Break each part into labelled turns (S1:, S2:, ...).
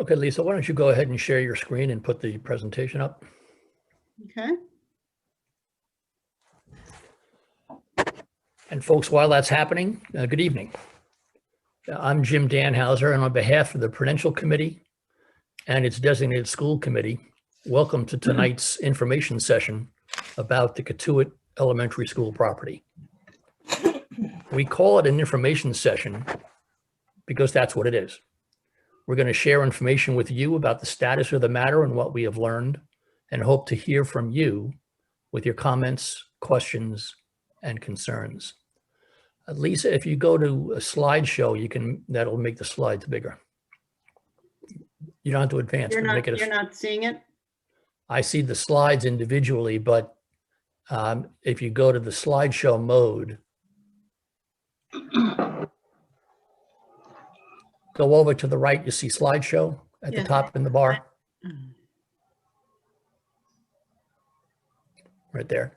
S1: Okay, Lisa, why don't you go ahead and share your screen and put the presentation up?
S2: Okay.
S1: And folks, while that's happening, good evening. I'm Jim Danhauser, and on behalf of the Prudential Committee and its designated school committee, welcome to tonight's information session about the Cotuit Elementary School property. We call it an information session because that's what it is. We're going to share information with you about the status of the matter and what we have learned, and hope to hear from you with your comments, questions, and concerns. Lisa, if you go to a slideshow, that'll make the slides bigger. You don't have to advance.
S2: You're not seeing it?
S1: I see the slides individually, but if you go to the slideshow mode, go over to the right, you see slideshow at the top in the bar. Right there.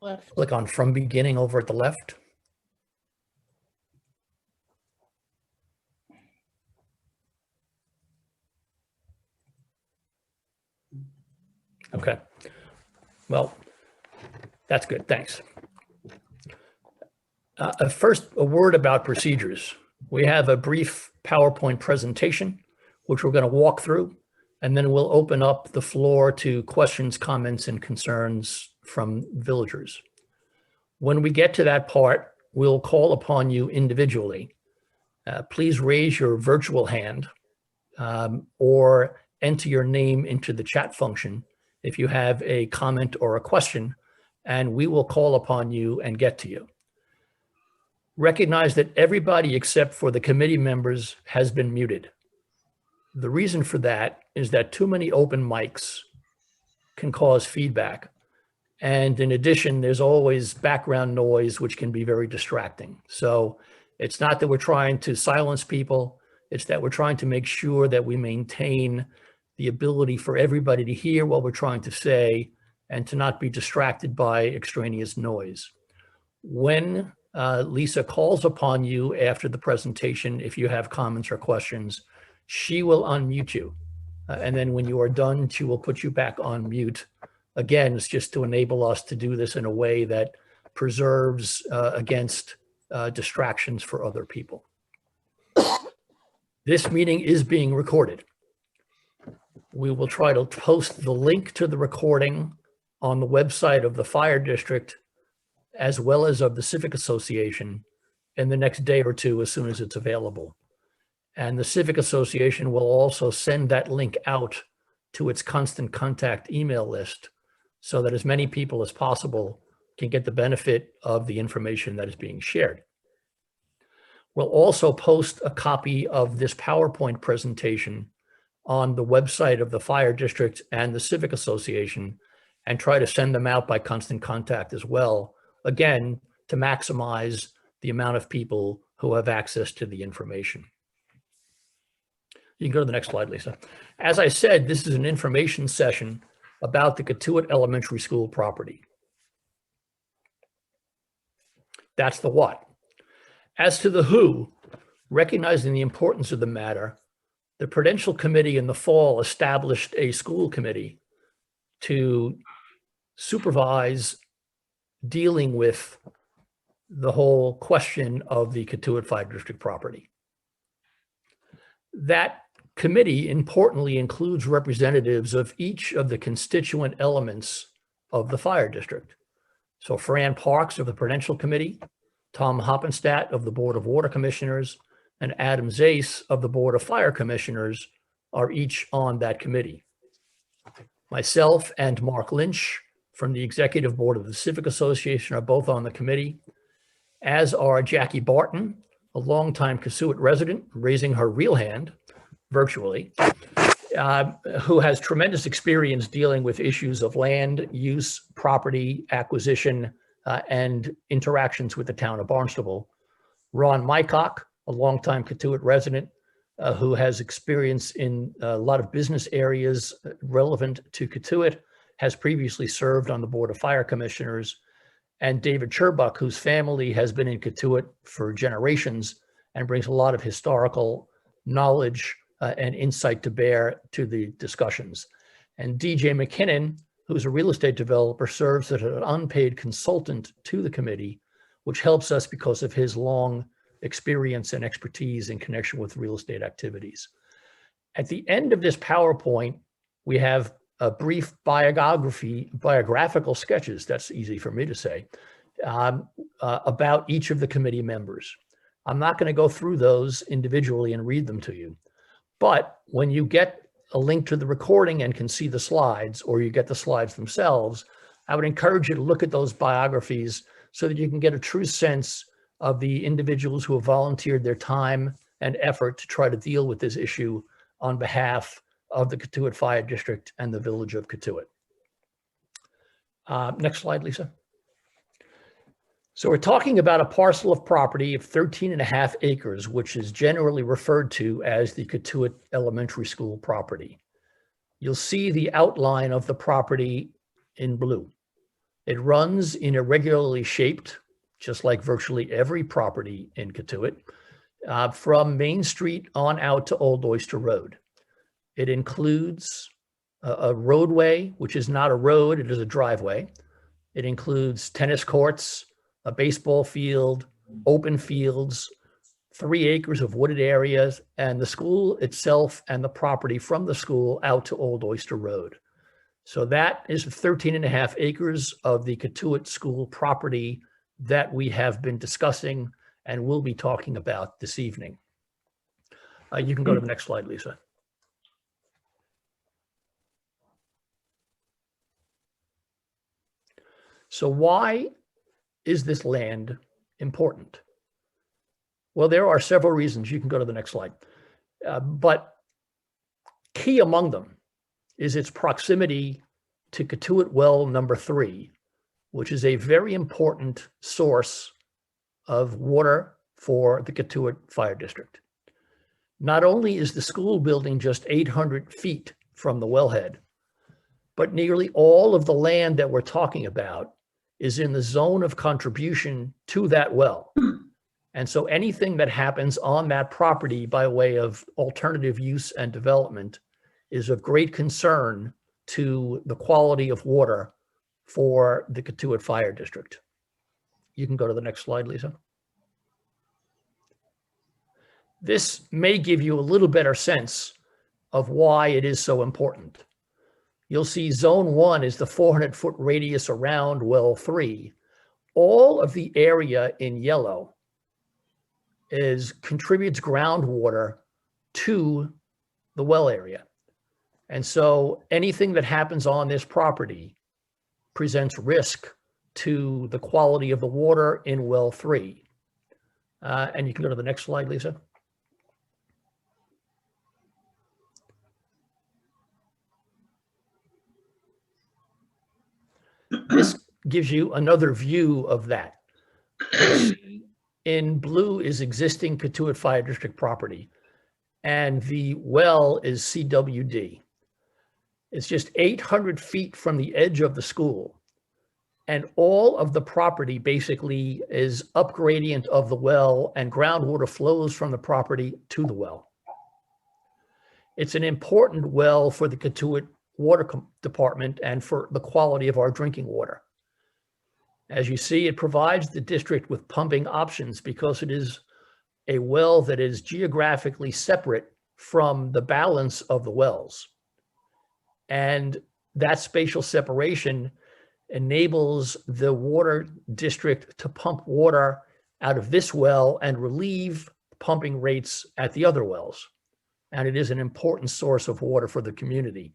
S2: Left.
S1: Click on From Beginning over at the left. Okay. Well, that's good. Thanks. First, a word about procedures. We have a brief PowerPoint presentation, which we're going to walk through, and then we'll open up the floor to questions, comments, and concerns from villagers. When we get to that part, we'll call upon you individually. Please raise your virtual hand or enter your name into the chat function if you have a comment or a question, and we will call upon you and get to you. Recognize that everybody except for the committee members has been muted. The reason for that is that too many open mics can cause feedback. And in addition, there's always background noise, which can be very distracting. So it's not that we're trying to silence people, it's that we're trying to make sure that we maintain the ability for everybody to hear what we're trying to say and to not be distracted by extraneous noise. When Lisa calls upon you after the presentation, if you have comments or questions, she will unmute you. And then when you are done, she will put you back on mute. Again, it's just to enable us to do this in a way that preserves against distractions for other people. This meeting is being recorded. We will try to post the link to the recording on the website of the fire district as well as of the Civic Association in the next day or two as soon as it's available. And the Civic Association will also send that link out to its constant contact email list so that as many people as possible can get the benefit of the information that is being shared. We'll also post a copy of this PowerPoint presentation on the website of the fire district and the Civic Association and try to send them out by constant contact as well, again, to maximize the amount of people who have access to the information. You can go to the next slide, Lisa. As I said, this is an information session about the Cotuit Elementary School property. That's the what. As to the who, recognizing the importance of the matter, the Prudential Committee in the fall established a school committee to supervise dealing with the whole question of the Cotuit Fire District property. That committee importantly includes representatives of each of the constituent elements of the fire district. So Fran Parks of the Prudential Committee, Tom Hoppenstadt of the Board of Water Commissioners, and Adam Zais of the Board of Fire Commissioners are each on that committee. Myself and Mark Lynch from the Executive Board of the Civic Association are both on the committee, as are Jackie Barton, a longtime Cotuit resident, raising her real hand virtually, who has tremendous experience dealing with issues of land use, property acquisition, and interactions with the town of Barnstable. Ron Mycock, a longtime Cotuit resident, who has experience in a lot of business areas relevant to Cotuit, has previously served on the Board of Fire Commissioners, and David Cherbuck, whose family has been in Cotuit for generations and brings a lot of historical knowledge and insight to bear to the discussions. And DJ McKinnon, who's a real estate developer, serves as an unpaid consultant to the committee, which helps us because of his long experience and expertise in connection with real estate activities. At the end of this PowerPoint, we have a brief biographical sketches, that's easy for me to say, about each of the committee members. I'm not going to go through those individually and read them to you, but when you get a link to the recording and can see the slides, or you get the slides themselves, I would encourage you to look at those biographies so that you can get a true sense of the individuals who have volunteered their time and effort to try to deal with this issue on behalf of the Cotuit Fire District and the Village of Cotuit. Next slide, Lisa. So we're talking about a parcel of property of 13.5 acres, which is generally referred to as the Cotuit Elementary School property. You'll see the outline of the property in blue. It runs in irregularly shaped, just like virtually every property in Cotuit, from Main Street on out to Old Oyster Road. It includes a roadway, which is not a road, it is a driveway. It includes tennis courts, a baseball field, open fields, 3 acres of wooded areas, and the school itself and the property from the school out to Old Oyster Road. So that is 13.5 acres of the Cotuit School property that we have been discussing and will be talking about this evening. You can go to the next slide, Lisa. So why is this land important? Well, there are several reasons. You can go to the next slide. But key among them is its proximity to Cotuit Well number 3, which is a very important source of water for the Cotuit Fire District. Not only is the school building just 800 feet from the wellhead, but nearly all of the land that we're talking about is in the zone of contribution to that well. And so anything that happens on that property by way of alternative use and development is of great concern to the quality of water for the Cotuit Fire District. You can go to the next slide, Lisa. This may give you a little better sense of why it is so important. You'll see zone 1 is the 400-foot radius around well 3. All of the area in yellow contributes groundwater to the well area. And so anything that happens on this property presents risk to the quality of the water in well 3. And you can go to the next slide, Lisa. This gives you another view of that. In blue is existing Cotuit Fire District property, and the well is CWD. It's just 800 feet from the edge of the school, and all of the property basically is up gradient of the well, and groundwater flows from the property to the well. It's an important well for the Cotuit Water Department and for the quality of our drinking water. As you see, it provides the district with pumping options because it is a well that is geographically separate from the balance of the wells. And that spatial separation enables the water district to pump water out of this well and relieve pumping rates at the other wells. And it is an important source of water for the community.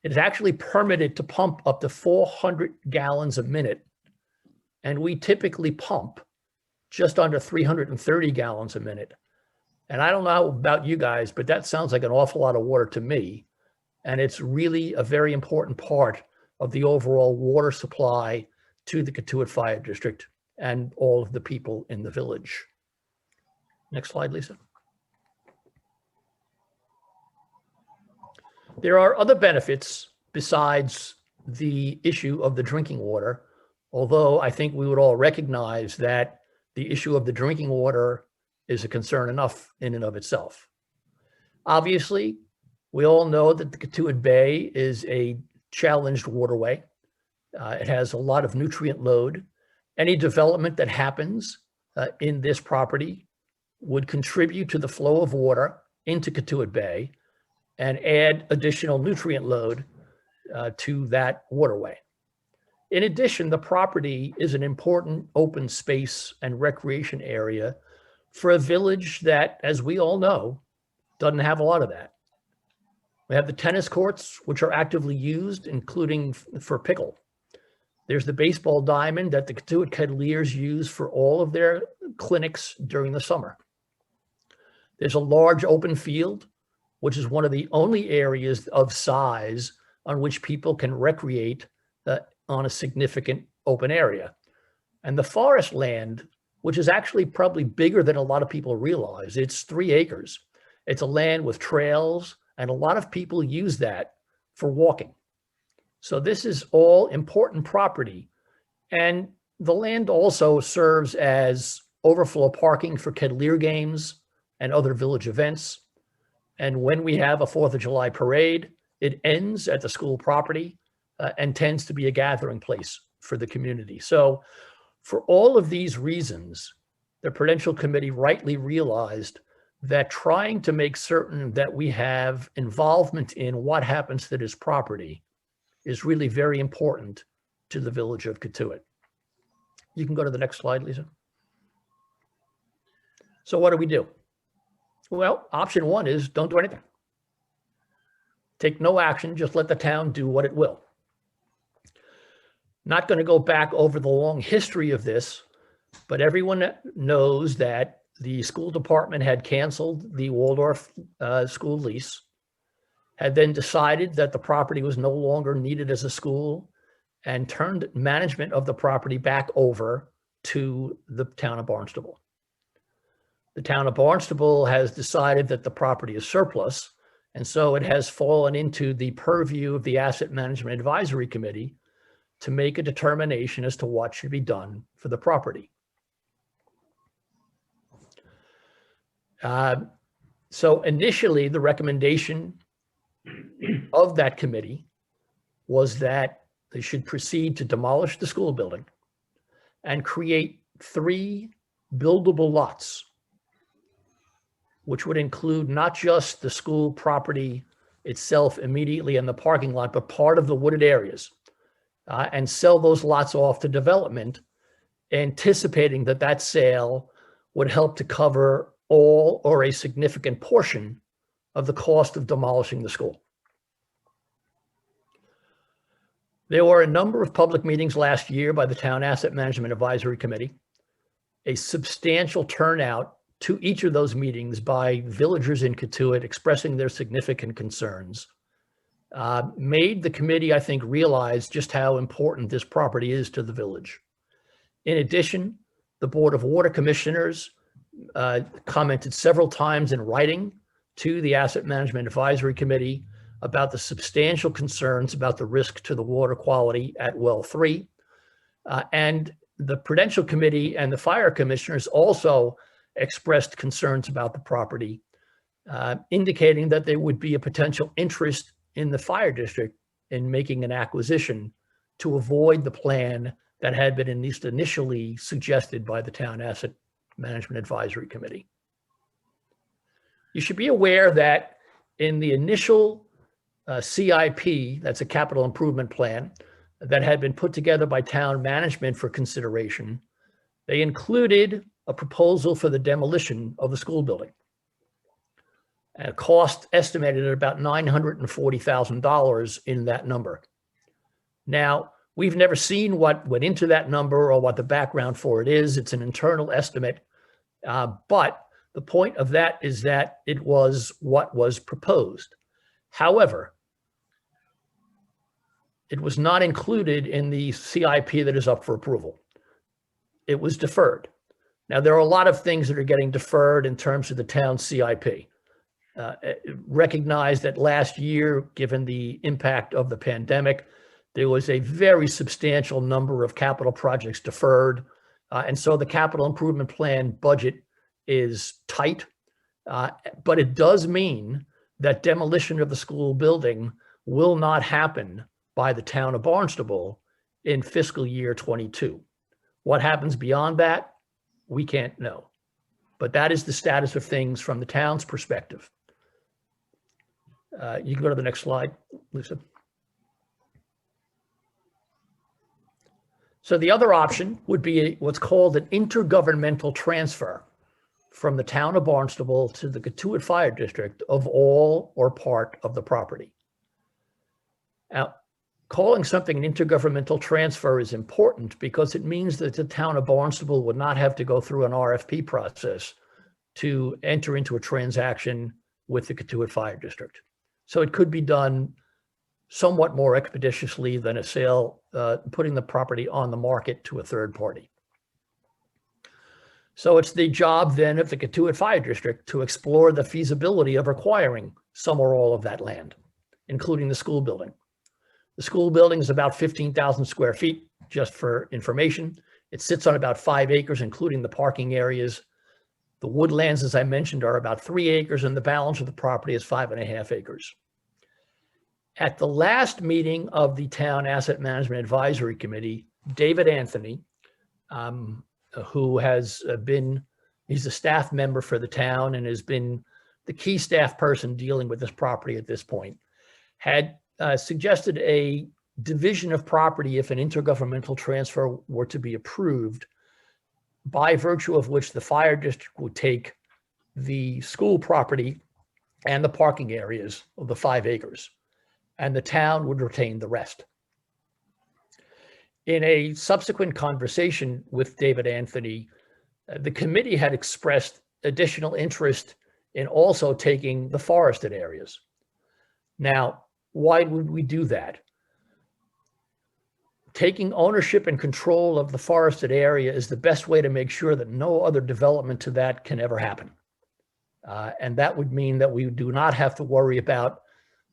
S1: It is actually permitted to pump up to 400 gallons a minute. And we typically pump just under 330 gallons a minute. And I don't know about you guys, but that sounds like an awful lot of water to me. And it's really a very important part of the overall water supply to the Cotuit Fire District and all of the people in the village. Next slide, Lisa. There are other benefits besides the issue of the drinking water Although I think we would all recognize that the issue of the drinking water is a concern enough in and of itself. Obviously, we all know that the Cotuit Bay is a challenged waterway. It has a lot of nutrient load. Any development that happens in this property would contribute to the flow of water into Cotuit Bay and add additional nutrient load to that waterway. In addition, the property is an important open space and recreation area for a village that, as we all know, doesn't have a lot of that. We have the tennis courts, which are actively used, including for pickle. There's the baseball diamond that the Cotuit Cavaliers use for all of their clinics during the summer. There's a large open field, which is one of the only areas of size on which people can recreate on a significant open area. And the forest land, which is actually probably bigger than a lot of people realize, it's 3 acres. It's a land with trails, and a lot of people use that for walking. So this is all important property. And the land also serves as overflow parking for Cavalier games and other village events. And when we have a 4th of July parade, it ends at the school property and tends to be a gathering place for the community. So for all of these reasons, the Prudential Committee rightly realized that trying to make certain that we have involvement in what happens to this property is really very important to the village of Cotuit. You can go to the next slide, Lisa. So what do we do? Well, option 1 is don't do anything. Take no action, just let the town do what it will. Not going to go back over the long history of this, but everyone knows that the school department had canceled the Waldorf school lease, had then decided that the property was no longer needed as a school, and turned management of the property back over to the town of Barnstable. The town of Barnstable has decided that the property is surplus, and so it has fallen into the purview of the Asset Management Advisory Committee to make a determination as to what should be done for the property. So initially, the recommendation of that committee was that they should proceed to demolish the school building and create 3 buildable lots, which would include not just the school property itself immediately in the parking lot, but part of the wooded areas, and sell those lots off to development, anticipating that that sale would help to cover all or a significant portion of the cost of demolishing the school. There were a number of public meetings last year by the Town Asset Management Advisory Committee. A substantial turnout to each of those meetings by villagers in Cotuit expressing their significant concerns made the committee, I think, realize just how important this property is to the village. In addition, the Board of Water Commissioners commented several times in writing to the Asset Management Advisory Committee about the substantial concerns about the risk to the water quality at Well 3. And the Prudential Committee and the Fire Commissioners also expressed concerns about the property, indicating that there would be a potential interest in the fire district in making an acquisition to avoid the plan that had been at least initially suggested by the Town Asset Management Advisory Committee. You should be aware that in the initial CIP, that's a capital improvement plan, that had been put together by town management for consideration, they included a proposal for the demolition of the school building. A cost estimated at about $940,000 in that number. Now, we've never seen what went into that number or what the background for it is. It's an internal estimate, but the point of that is that it was what was proposed. However, it was not included in the CIP that is up for approval. It was deferred. Now, there are a lot of things that are getting deferred in terms of the town CIP. Recognize that last year, given the impact of the pandemic, There was a very substantial number of capital projects deferred. And so the capital improvement plan budget is tight, but it does mean that demolition of the school building will not happen by the town of Barnstable in fiscal year 22. What happens beyond that, we can't know. But that is the status of things from the town's perspective. You can go to the next slide, Lisa. So the other option would be what's called an intergovernmental transfer from the town of Barnstable to the Cotuit Fire District of all or part of the property. Now, calling something an intergovernmental transfer is important because it means that the town of Barnstable would not have to go through an RFP process to enter into a transaction with the Cotuit Fire District. So it could be done somewhat more expeditiously than a sale, putting the property on the market to a third party. So it's the job then of the Cotuit Fire District to explore the feasibility of acquiring some or all of that land, including the school building. The school building is about 15,000 square feet, just for information. It sits on about 5 acres, including the parking areas. The woodlands, as I mentioned, are about 3 acres, and the balance of the property is 5.5 acres. At the last meeting of the Town Asset Management Advisory Committee, David Anthony, who has he's a staff member for the town and has been the key staff person dealing with this property at this point, had suggested a division of property if an intergovernmental transfer were to be approved, by virtue of which the fire district would take the school property and the parking areas of the 5 acres, and the town would retain the rest. In a subsequent conversation with David Anthony, the committee had expressed additional interest in also taking the forested areas. Now, why would we do that? Taking ownership and control of the forested area is the best way to make sure that no other development to that can ever happen. And that would mean that we do not have to worry about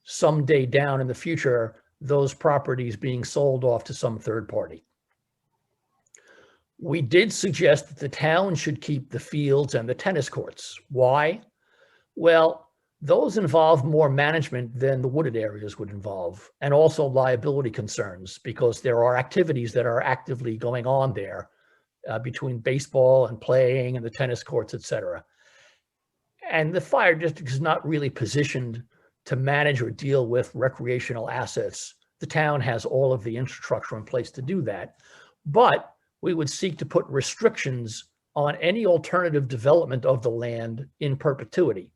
S1: someday down in the future those properties being sold off to some third party. We did suggest that the town should keep the fields and the tennis courts. Why? Well, those involve more management than the wooded areas would involve, and also liability concerns, because there are activities that are actively going on there between baseball and playing and the tennis courts, et cetera. And the fire district is not really positioned to manage or deal with recreational assets. The town has all of the infrastructure in place to do that, but we would seek to put restrictions on any alternative development of the land in perpetuity,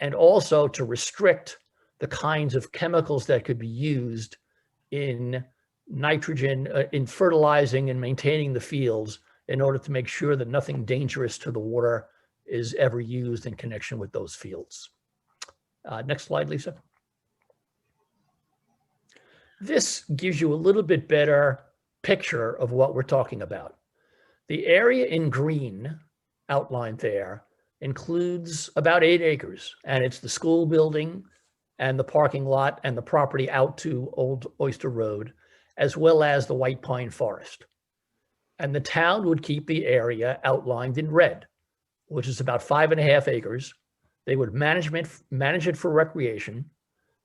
S1: and also to restrict the kinds of chemicals that could be used in nitrogen, in fertilizing and maintaining the fields, in order to make sure that nothing dangerous to the water is ever used in connection with those fields. Next slide, Lisa. This gives you a little bit better picture of what we're talking about. The area in green outlined there includes about 8 acres, and it's the school building and the parking lot and the property out to Old Oyster Road, as well as the White Pine Forest. And the town would keep the area outlined in red, which is about 5.5 acres. They would manage it for recreation.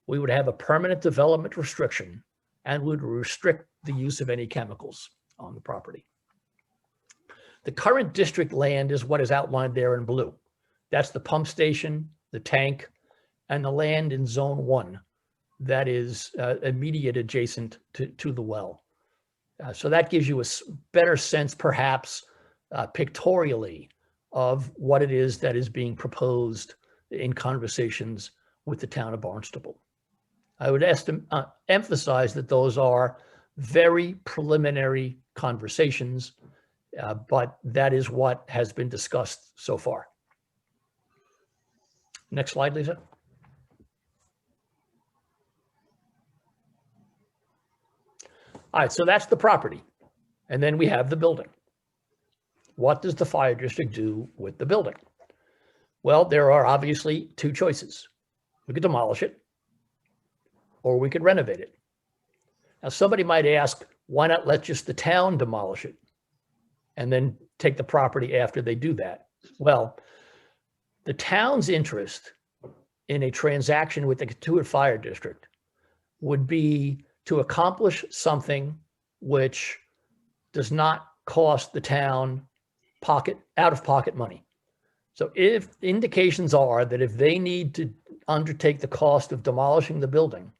S1: We would have a permanent development restriction and would restrict the use of any chemicals on the property. The current district land is what is outlined there in blue. That's the pump station, the tank, and the land in zone 1 that is immediate adjacent to the well. So that gives you a better sense, perhaps pictorially, of what it is that is being proposed in conversations with the town of Barnstable. I would emphasize that those are very preliminary conversations, but that is what has been discussed so far. Next slide, Lisa. All right, so that's the property. And then we have the building. What does the fire district do with the building? Well, there are obviously 2 choices. We could demolish it, or we could renovate it. Now, somebody might ask, why not let just the town demolish it and then take the property after they do that? Well, the town's interest in a transaction with the Katuitt Fire District would be to accomplish something which does not cost the town out-of-pocket money. So if indications are that if they need to undertake the cost of demolishing the building,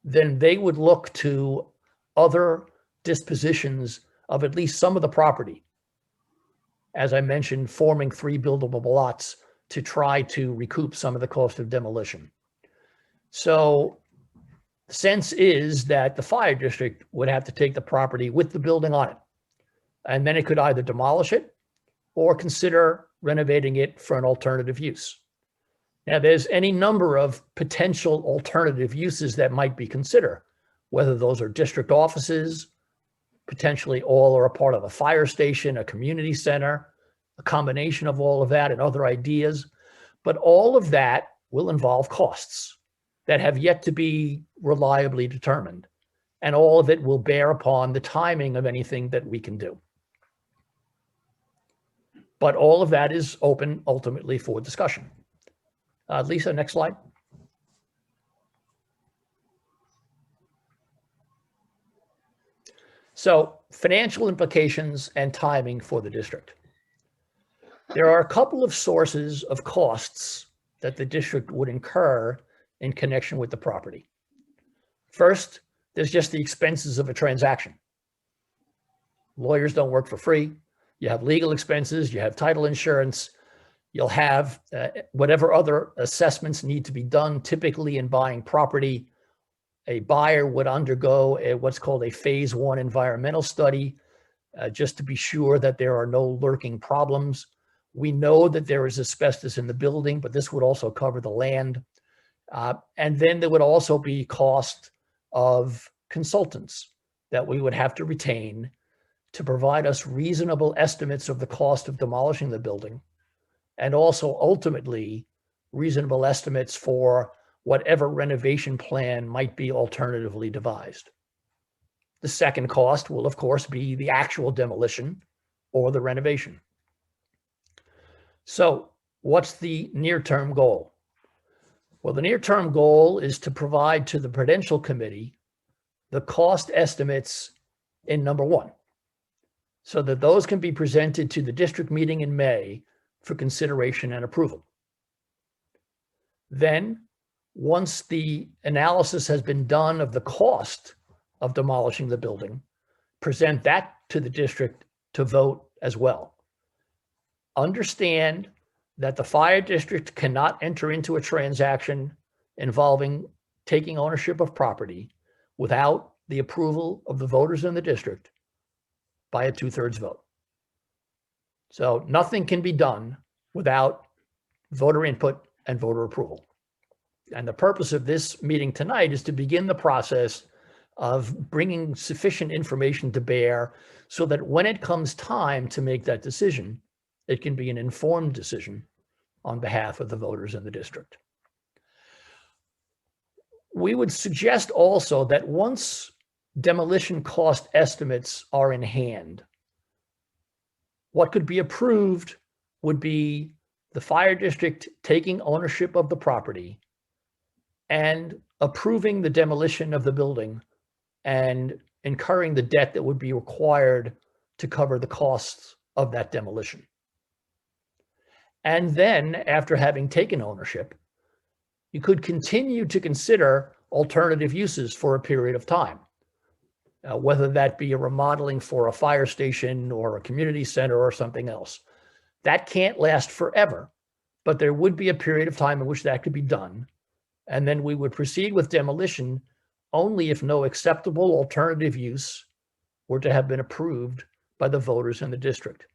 S1: then they would look to other dispositions of at least some of the property. As I mentioned, forming 3 buildable lots to try to recoup some of the cost of demolition. So the sense is that the fire district would have to take the property with the building on it. And then it could either demolish it or consider renovating it for an alternative use. Now, there's any number of potential alternative uses that might be considered, whether those are district offices, potentially all are a part of a fire station, a community center, a combination of all of that and other ideas. But all of that will involve costs that have yet to be reliably determined. And all of it will bear upon the timing of anything that we can do. But all of that is open ultimately for discussion. Lisa, next slide. So financial implications and timing for the district. There are a couple of sources of costs that the district would incur in connection with the property. First, there's just the expenses of a transaction. Lawyers don't work for free. You have legal expenses, you have title insurance, you'll have whatever other assessments need to be done. Typically in buying property, a buyer would undergo what's called a phase 1 environmental study, just to be sure that there are no lurking problems. We know that there is asbestos in the building, but this would also cover the land. And then there would also be cost of consultants that we would have to retain to provide us reasonable estimates of the cost of demolishing the building, and also ultimately reasonable estimates for whatever renovation plan might be alternatively devised. The second cost will, of course, be the actual demolition or the renovation. So what's the near-term goal? Well, the near-term goal is to provide to the Prudential Committee the cost estimates in number 1, so that those can be presented to the district meeting in May for consideration and approval. Then, once the analysis has been done of the cost of demolishing the building, present that to the district to vote as well. Understand that the fire district cannot enter into a transaction involving taking ownership of property without the approval of the voters in the district by a 2/3 vote. So nothing can be done without voter input and voter approval. And the purpose of this meeting tonight is to begin the process of bringing sufficient information to bear so that when it comes time to make that decision, it can be an informed decision on behalf of the voters in the district. We would suggest also that once demolition cost estimates are in hand, what could be approved would be the fire district taking ownership of the property and approving the demolition of the building and incurring the debt that would be required to cover the costs of that demolition. And then, after having taken ownership, you could continue to consider alternative uses for a period of time, whether that be a remodeling for a fire station or a community center or something else. That can't last forever, but there would be a period of time in which that could be done. And then we would proceed with demolition only if no acceptable alternative use were to have been approved by the voters in the district.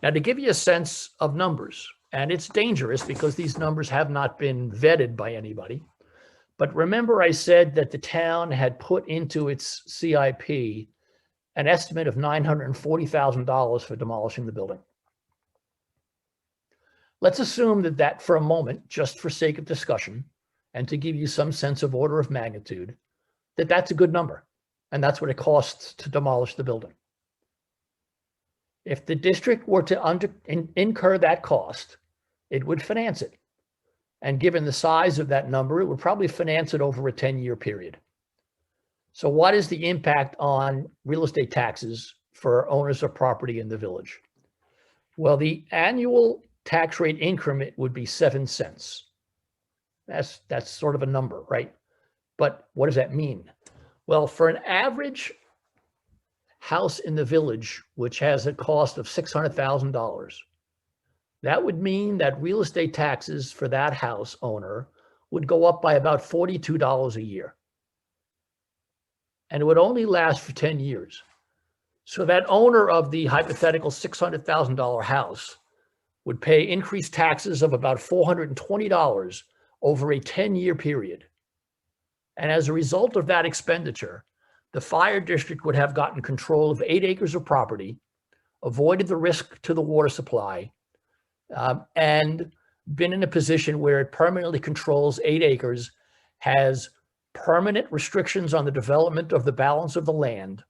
S1: Now, to give you a sense of numbers, and it's dangerous because these numbers have not been vetted by anybody, but remember I said that the town had put into its CIP an estimate of $940,000 for demolishing the building. Let's assume that for a moment, just for sake of discussion, and to give you some sense of order of magnitude, that's a good number. and that's what it costs to demolish the building. If the district were to incur that cost, it would finance it. And given the size of that number, it would probably finance it over a 10-year period. So what is the impact on real estate taxes for owners of property in the village? Well, the annual tax rate increment would be 7 cents. That's sort of a number, right? But what does that mean? Well, for an average house in the village, which has a cost of $600,000, that would mean that real estate taxes for that house owner would go up by about $42 a year. And it would only last for 10 years. So that owner of the hypothetical $600,000 house would pay increased taxes of about $420 over a 10-year period. And as a result of that expenditure, the fire district would have gotten control of 8 acres of property, avoided the risk to the water supply, and been in a position where it permanently controls 8 acres, has permanent restrictions on the development of the balance of the land,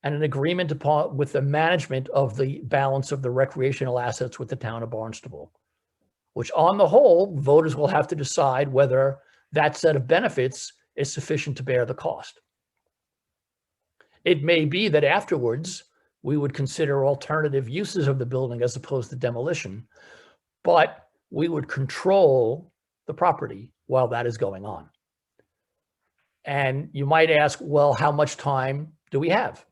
S1: and an agreement with the management of the balance of the recreational assets with the town of Barnstable, which on the whole, voters will have to decide whether that set of benefits is sufficient to bear the cost. It may be that afterwards we would consider alternative uses of the building as opposed to demolition, but we would control the property while that is going on. And you might ask, well, how much time do we have?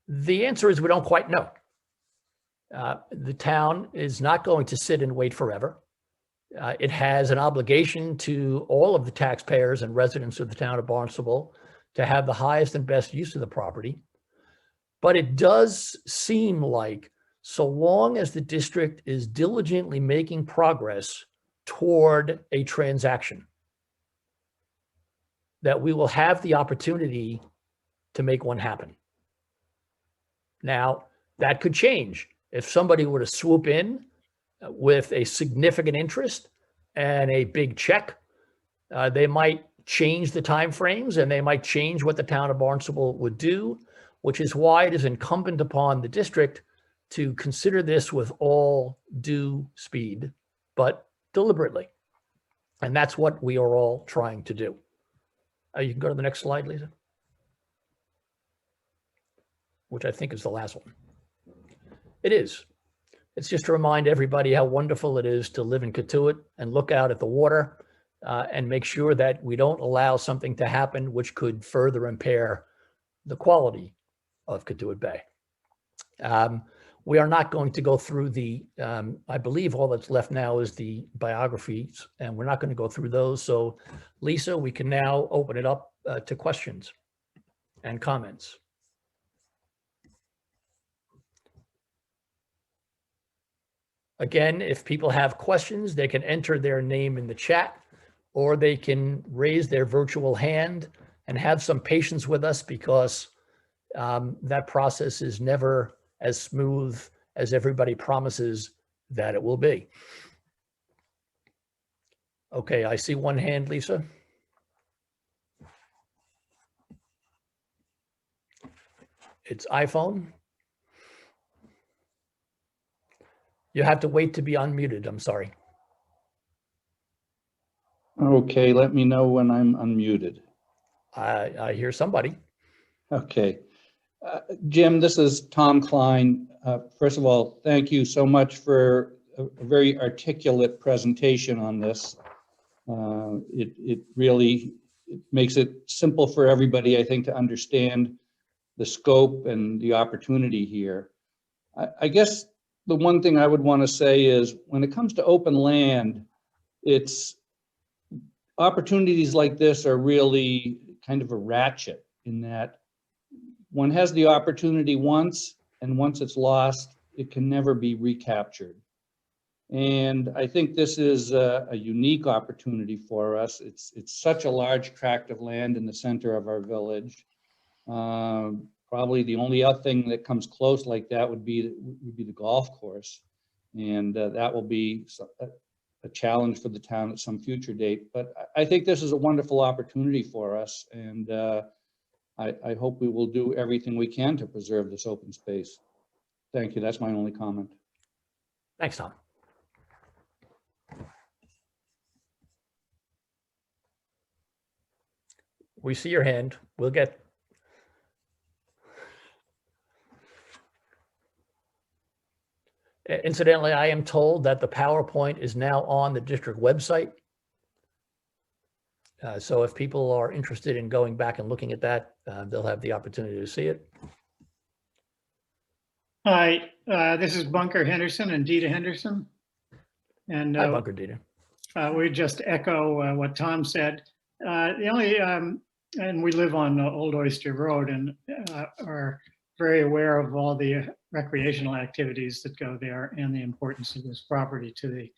S1: The answer is we don't quite know. The town is not going to sit and wait forever. It has an obligation to all of the taxpayers and residents of the town of Barnstable to have the highest and best use of the property. But it does seem like so long as the district is diligently making progress toward a transaction, that we will have the opportunity to make one happen. Now, that could change. If somebody were to swoop in with a significant interest and a big check, they might change the timeframes and they might change what the town of Barnstable would do, which is why it is incumbent upon the district to consider this with all due speed, but deliberately. And that's what we are all trying to do. You can go to the next slide, Lisa, which I think is the last one. It is. It's just to remind everybody how wonderful it is to live in Cotuit and look out at the water and make sure that we don't allow something to happen which could further impair the quality of Cotuit Bay. We are not going to go through the, I believe all that's left now is the biographies, and we're not going to go through those. So Lisa, we can now open it up to questions and comments. Again, if people have questions, they can enter their name in the chat, or they can raise their virtual hand and have some patience with us, because that process is never as smooth as everybody promises that it will be. Okay, I see one hand, Lisa. It's iPhone. You have to wait to be unmuted. I'm sorry.
S3: Okay, let me know when I'm unmuted.
S1: I hear somebody.
S3: Okay. Jim, this is Tom Klein. First of all, thank you so much for a very articulate presentation on this. It really makes it simple for everybody, I think, to understand the scope and the opportunity here. I guess the one thing I would want to say is when it comes to open land, it's opportunities like this are really kind of a ratchet in that one has the opportunity once, and once it's lost, it can never be recaptured. And I think this is a unique opportunity for us. It's such a large tract of land in the center of our village. Probably the only other thing that comes close like that would be the golf course. And that will be a challenge for the town at some future date. But I think this is a wonderful opportunity for us, and I hope we will do everything we can to preserve this open space. Thank you. That's my only comment.
S1: Thanks, Tom. We see your hand. We'll get. Incidentally, I am told that the PowerPoint is now on the district website. So if people are interested in going back and looking at that, they'll have the opportunity to see it.
S4: Hi, this is Bunker Henderson and Dita Henderson. And
S1: Hi, Bunker Dita.
S4: we just echo what Tom said. The only, and we live on Old Oyster Road and are very aware of all the recreational activities that go there and the importance of this property to the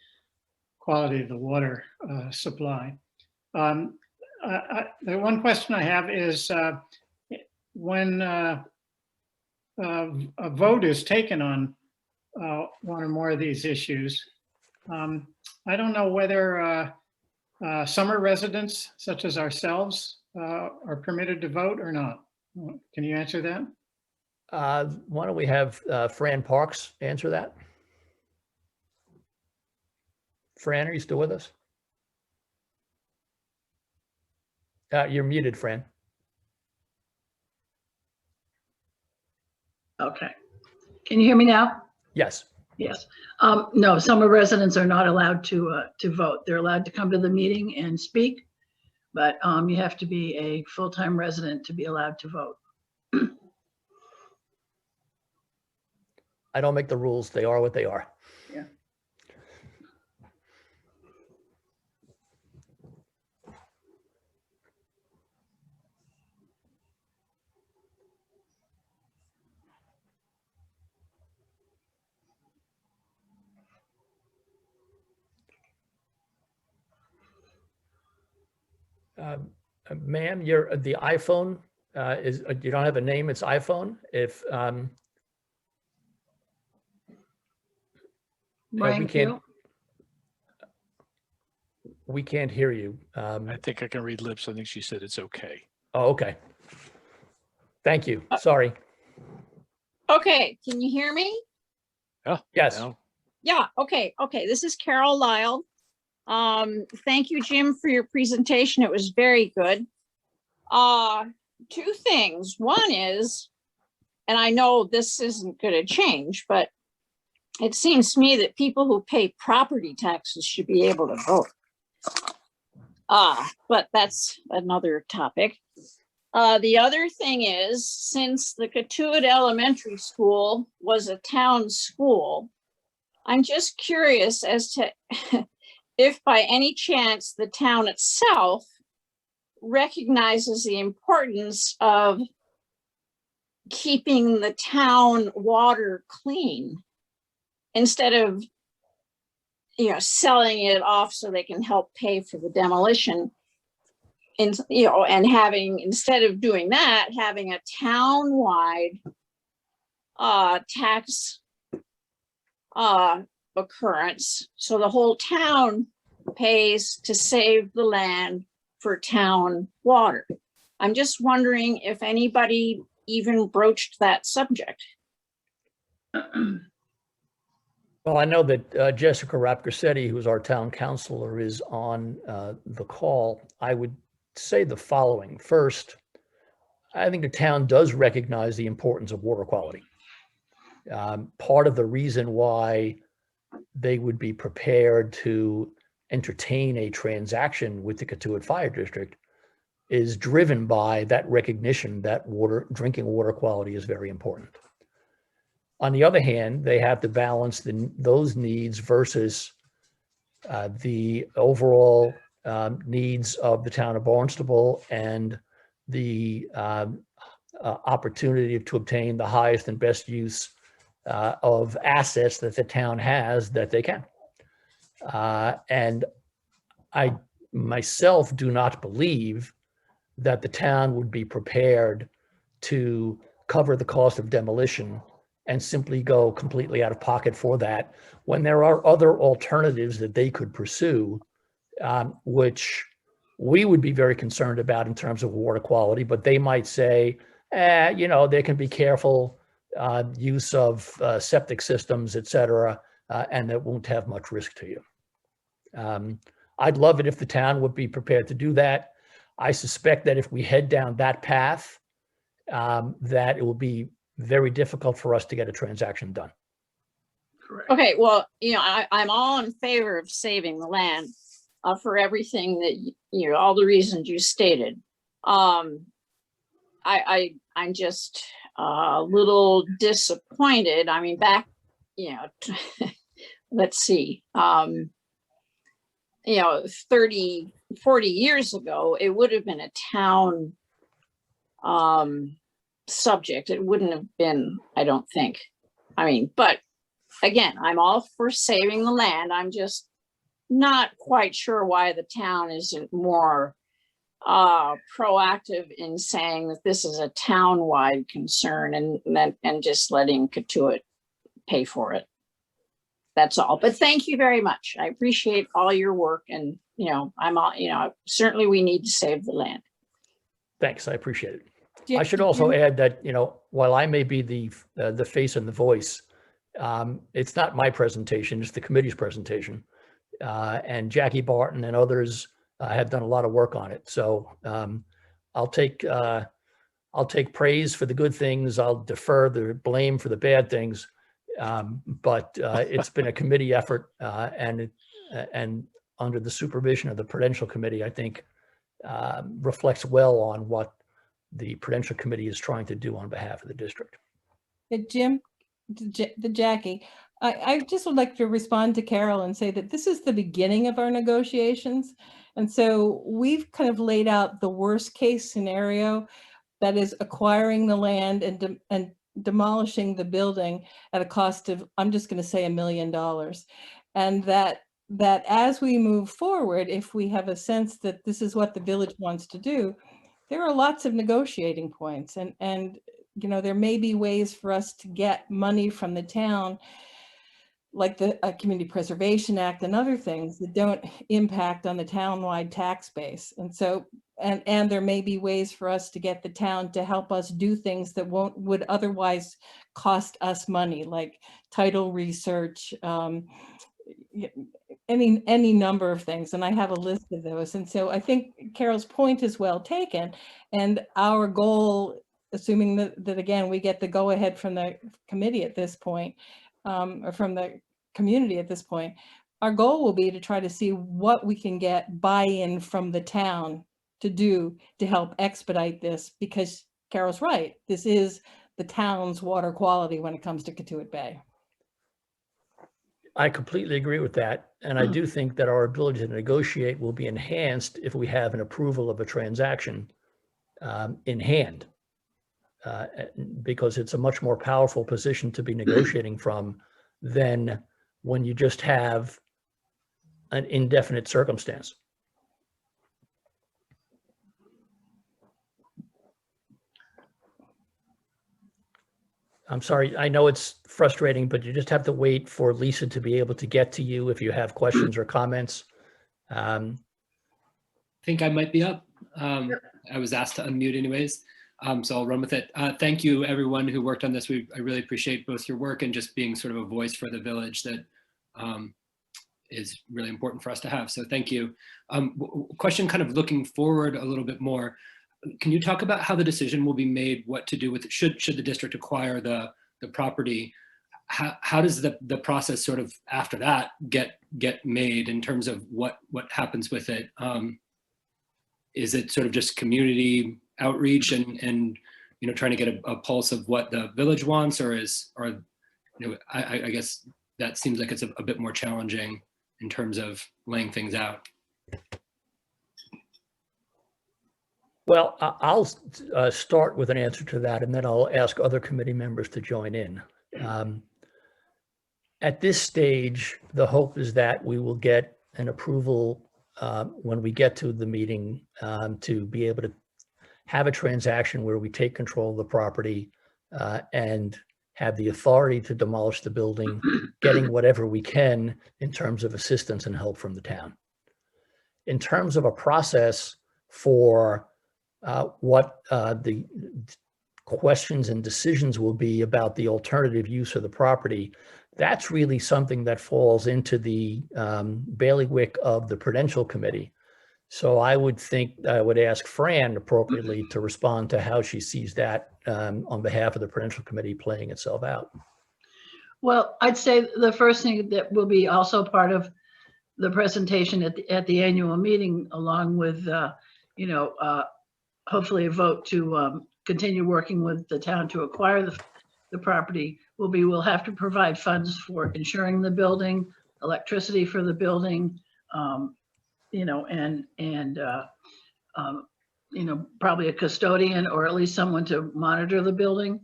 S4: quality of the water supply. The one question I have is when a vote is taken on one or more of these issues, I don't know whether summer residents such as ourselves are permitted to vote or not. Can you answer that?
S1: Why don't we have Fran Parks answer that? Fran, are you still with us? You're muted, Fran.
S5: Okay. Can you hear me now?
S1: Yes.
S5: Yes. No, summer residents are not allowed to vote. They're allowed to come to the meeting and speak, but you have to be a full-time resident to be allowed to vote.
S1: I don't make the rules. They are what they are.
S5: Yeah.
S1: Ma'am, you're the iPhone is you don't have a name. It's iPhone. If
S5: Brian Keel?
S1: we can't hear you.
S6: I think I can read lips. I think she said it's okay.
S1: Oh, okay. Thank you. Sorry.
S7: Okay, can you hear me?
S1: Yes.
S6: No?
S7: Yeah, okay. This is Carol Lyle. Thank you, Jim, for your presentation. It was very good. Two things. One is, and I know this isn't going to change, but it seems to me that people who pay property taxes should be able to vote. But that's another topic. The other thing is, since the Cotuit Elementary School was a town school, I'm just curious as to if by any chance the town itself recognizes the importance of keeping the town water clean instead of, selling it off so they can help pay for the demolition. And, and instead of doing that, having a town-wide tax occurrence. So the whole town pays to save the land for town water. I'm just wondering if anybody even broached that subject.
S1: Well, I know that Jessica Rapcorsetti, who's our town councilor, is on the call. I would say the following. First, I think the town does recognize the importance of water quality. Part of the reason why they would be prepared to entertain a transaction with the Cotuit Fire District is driven by that recognition that drinking water quality is very important. On the other hand, they have to balance those needs versus the overall needs of the town of Barnstable and the opportunity to obtain the highest and best use of assets that the town has that they can. And I myself do not believe that the town would be prepared to cover the cost of demolition and simply go completely out of pocket for that, when there are other alternatives that they could pursue, which we would be very concerned about in terms of water quality, but they might say, they can be careful use of septic systems, et cetera, and that won't have much risk to you. I'd love it if the town would be prepared to do that. I suspect that if we head down that path, that it will be very difficult for us to get a transaction done.
S5: Correct.
S7: Okay, well, I'm all in favor of saving the land for everything that, all the reasons you stated. I'm just a little disappointed. I mean, back, let's see, 30, 40 years ago, it would have been a town subject. It wouldn't have been, I don't think. I mean, but again, I'm all for saving the land. I'm just not quite sure why the town isn't more proactive in saying that this is a town-wide concern and just letting Katuitt pay for it. That's all. But thank you very much. I appreciate all your work, and certainly we need to save the land.
S1: Thanks, I appreciate it.
S8: Jim-
S1: I should also
S8: Jim-
S1: add that, while I may be the face and the voice, it's not my presentation, it's the committee's presentation. And Jackie Barton and others have done a lot of work on it. So I'll take praise for the good things. I'll defer the blame for the bad things. But it's been a committee effort, and under the supervision of the Prudential Committee, I think reflects well on what the Prudential Committee is trying to do on behalf of the district.
S8: Jim, Jackie, I just would like to respond to Carol and say that this is the beginning of our negotiations. And so we've kind of laid out the worst case scenario, that is acquiring the land and demolishing the building at a cost of, I'm just going to say $1 million. And that as we move forward, if we have a sense that this is what the village wants to do, there are lots of negotiating points, and there may be ways for us to get money from the town, like the Community Preservation Act and other things that don't impact on the town-wide tax base. And so, and there may be ways for us to get the town to help us do things that would otherwise cost us money, like title research, any number of things. And I have a list of those. And so I think Carol's point is well taken. And our goal, assuming that again, we get the go ahead from the committee at this point, or from the community at this point, our goal will be to try to see what we can get buy-in from the town to do to help expedite this, because Carol's right. This is the town's water quality when it comes to Katuitt Bay.
S1: I completely agree with that. And I do think that our ability to negotiate will be enhanced if we have an approval of a transaction in hand, because it's a much more powerful position to be negotiating from than when you just have an indefinite circumstance. I'm sorry, I know it's frustrating, but you just have to wait for Lisa to be able to get to you if you have questions or comments.
S9: I think I might be up. I was asked to unmute anyways, so I'll run with it. Thank you, everyone who worked on this. I really appreciate both your work and just being sort of a voice for the village that is really important for us to have. So thank you. Question kind of looking forward a little bit more. Can you talk about how the decision will be made, what to do with it? Should the district acquire the property? How does the process sort of after that get made in terms of what happens with it? Is it sort of just community outreach and trying to get a pulse of what the village wants, or I guess that seems like it's a bit more challenging in terms of laying things out.
S1: Well, I'll start with an answer to that, and then I'll ask other committee members to join in. At this stage, the hope is that we will get an approval when we get to the meeting to be able to have a transaction where we take control of the property and have the authority to demolish the building, getting whatever we can in terms of assistance and help from the town. In terms of a process for what the questions and decisions will be about the alternative use of the property, that's really something that falls into the bailiwick of the Prudential Committee. So I would think I would ask Fran appropriately to respond to how she sees that on behalf of the Prudential Committee playing itself out.
S5: Well, I'd say the first thing that will be also part of the presentation at the annual meeting, along with, hopefully a vote to continue working with the town to acquire the property, we'll have to provide funds for insuring the building, electricity for the building, probably a custodian or at least someone to monitor the building.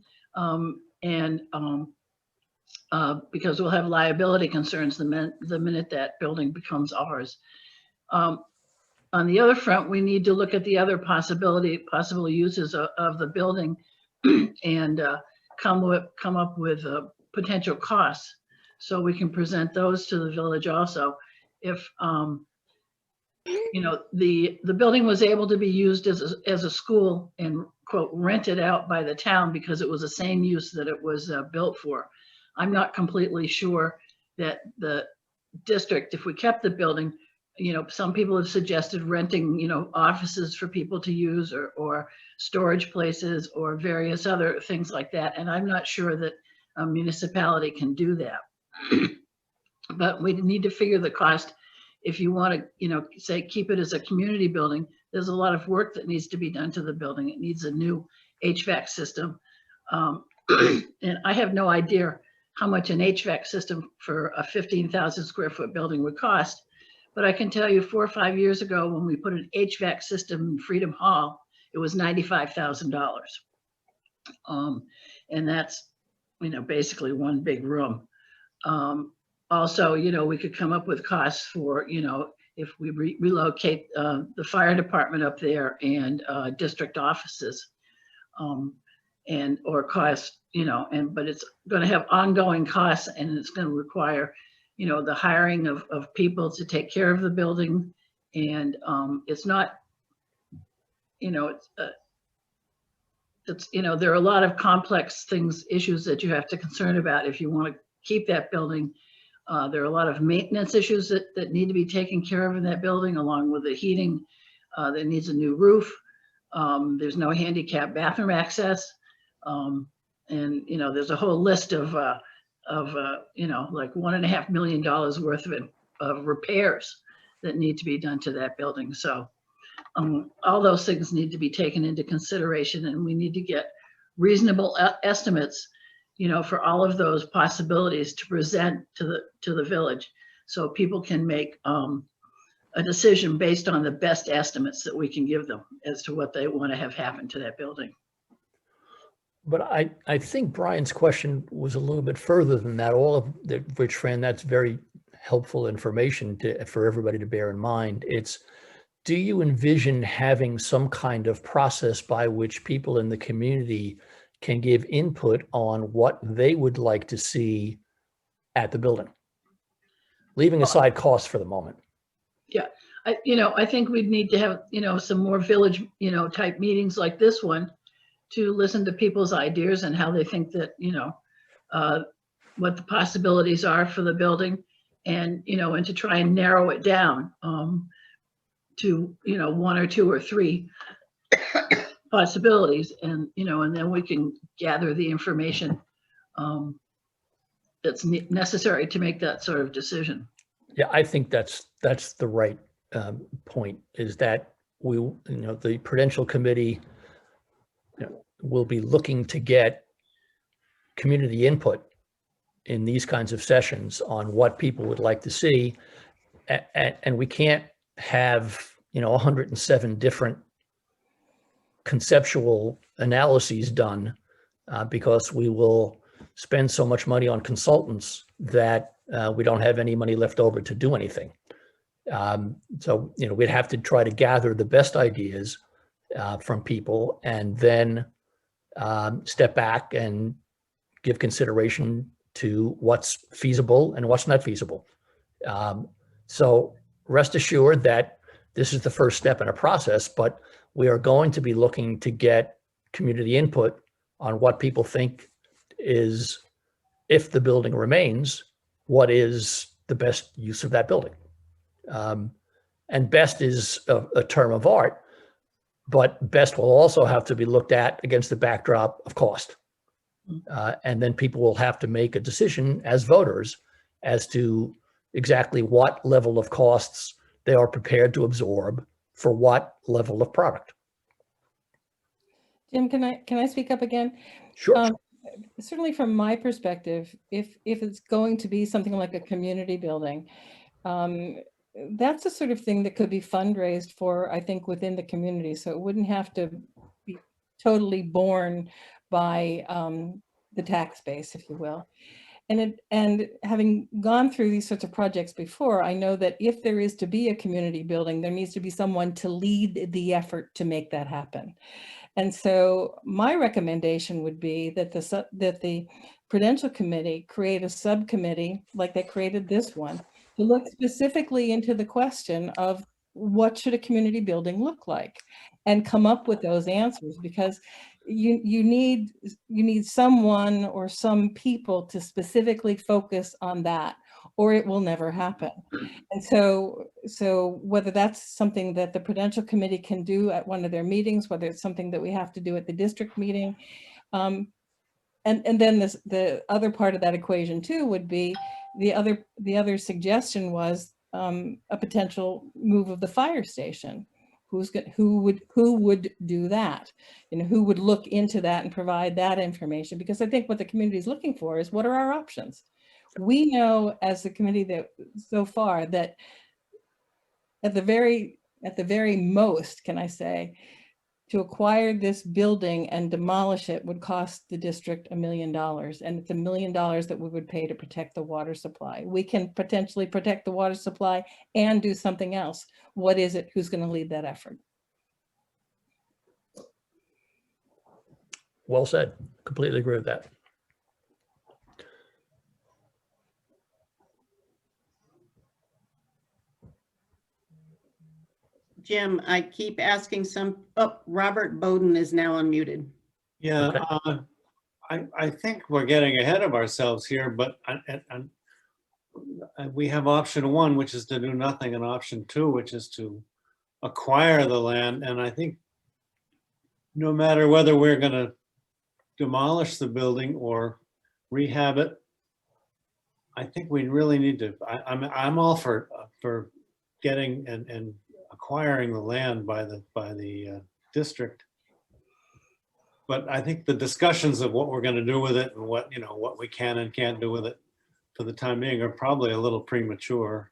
S5: Because we'll have liability concerns the minute that building becomes ours. On the other front, we need to look at the other possible uses of the building and come up with potential costs, so we can present those to the village also. If the building was able to be used as a school and quote rented out by the town because it was the same use that it was built for, I'm not completely sure that the district, if we kept the building, some people have suggested renting, offices for people to use or storage places or various other things like that. And I'm not sure that a municipality can do that. But we need to figure the cost. If you want to, say, keep it as a community building, there's a lot of work that needs to be done to the building. It needs a new HVAC system. And I have no idea how much an HVAC system for a 15,000 square foot building would cost. But I can tell you 4 or 5 years ago, when we put an HVAC system in Freedom Hall, it was $95,000. And that's, basically one big room. Also, we could come up with costs for, if we relocate the fire department up there and district offices, or costs, but it's going to have ongoing costs, and it's going to require, the hiring of people to take care of the building. And it's not, there are a lot of complex issues that you have to concern about if you want to keep that building. There are a lot of maintenance issues that need to be taken care of in that building, along with the heating that needs a new roof. There's no handicap bathroom access. And, there's a whole list of like $1.5 million worth of repairs that need to be done to that building. So all those things need to be taken into consideration, and we need to get reasonable estimates, for all of those possibilities to present to the village, so people can make a decision based on the best estimates that we can give them as to what they want to have happen to that building.
S1: But I think Brian's question was a little bit further than that, all of which, Fran, that's very helpful information for everybody to bear in mind. It's, do you envision having some kind of process by which people in the community can give input on what they would like to see at the building, leaving aside costs for the moment?
S5: Yeah, I think we'd need to have, some more village, type meetings like this one, to listen to people's ideas and how they think that, what the possibilities are for the building, and, and to try and narrow it down to, 1 or 2 or 3 possibilities, and, and then we can gather the information that's necessary to make that sort of decision.
S1: Yeah, I think that's the right point, is that the Prudential Committee will be looking to get community input in these kinds of sessions on what people would like to see. And we can't have, 107 different conceptual analyses done because we will spend so much money on consultants that we don't have any money left over to do anything. So, we'd have to try to gather the best ideas from people, and then step back and give consideration to what's feasible and what's not feasible. So rest assured that this is the first step in a process, but we are going to be looking to get community input on what people think is, if the building remains, what is the best use of that building. And best is a term of art, but best will also have to be looked at against the backdrop of cost. And then people will have to make a decision as voters as to exactly what level of costs they are prepared to absorb for what level of product.
S8: Jim, can I speak up again?
S1: Sure.
S8: Certainly from my perspective, if it's going to be something like a community building, that's the sort of thing that could be fundraised for, I think, within the community. So it wouldn't have to be totally borne by the tax base, if you will. And having gone through these sorts of projects before, I know that if there is to be a community building, there needs to be someone to lead the effort to make that happen. And so my recommendation would be that the Prudential Committee create a subcommittee like they created this one to look specifically into the question of what should a community building look like and come up with those answers, because you need someone or some people to specifically focus on that, or it will never happen. And so whether that's something that the Prudential Committee can do at one of their meetings, whether it's something that we have to do at the district meeting, and then the other part of that equation too would be the other suggestion was a potential move of the fire station. Who would do that? You know, who would look into that and provide that information? Because I think what the community is looking for is, what are our options? We know as a committee that so far that at the very most, can I say, to acquire this building and demolish it would cost the district $1 million. And it's $1 million that we would pay to protect the water supply. We can potentially protect the water supply and do something else. What is it? Who's going to lead that effort?
S1: Well said. Completely agree with that.
S2: Jim, I keep asking Robert Bowden is now unmuted.
S10: Yeah,
S1: Okay.
S10: I think we're getting ahead of ourselves here, but we have option one, which is to do nothing, and option two, which is to acquire the land. And I think no matter whether we're going to demolish the building or rehab it, I think we really need to, I'm all for getting and acquiring the land by the district. But I think the discussions of what we're going to do with it and what we can and can't do with it for the time being are probably a little premature.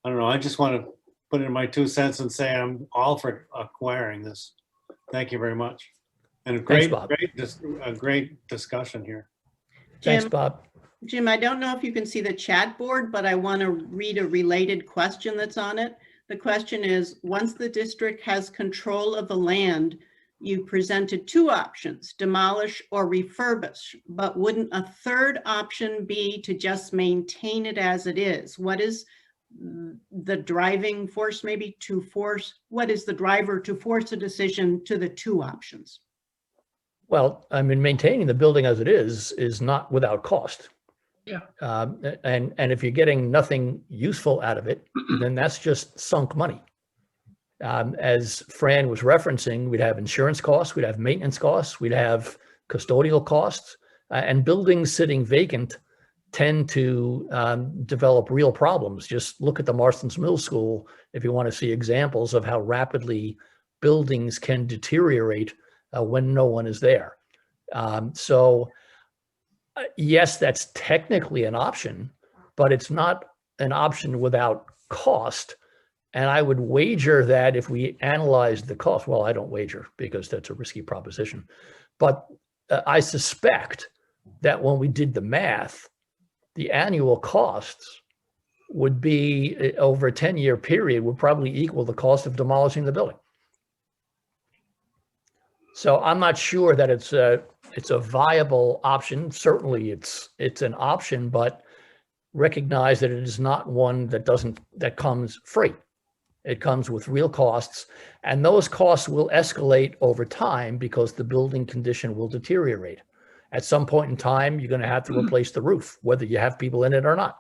S10: I don't know. I just want to put in my 2 cents and say I'm all for acquiring this. Thank you very much. And a
S1: Thanks, Bob.
S10: great discussion here.
S1: Thanks,
S2: Jim,
S1: Bob.
S2: Jim, I don't know if you can see the chat board, but I want to read a related question that's on it. The question is, once the district has control of the land, you presented 2 options, demolish or refurbish, but wouldn't a third option be to just maintain it as it is? What is the driving force, what is the driver to force a decision to the 2 options?
S1: Well, I mean, maintaining the building as it is not without cost.
S5: Yeah.
S1: And if you're getting nothing useful out of it, then that's just sunk money. As Fran was referencing, we'd have insurance costs, we'd have maintenance costs, we'd have custodial costs, and buildings sitting vacant tend to develop real problems. Just look at the Marston's Middle School if you want to see examples of how rapidly buildings can deteriorate when no one is there. Yes, that's technically an option, but it's not an option without cost. And I would wager that if we analyzed the cost, well, I don't wager because that's a risky proposition, but I suspect that when we did the math, the annual costs would be, over a 10-year period, would probably equal the cost of demolishing the building. So I'm not sure that it's a viable option. Certainly it's an option, but recognize that it is not one that comes free. It comes with real costs, and those costs will escalate over time because the building condition will deteriorate. At some point in time, you're going to have to replace the roof, whether you have people in it or not.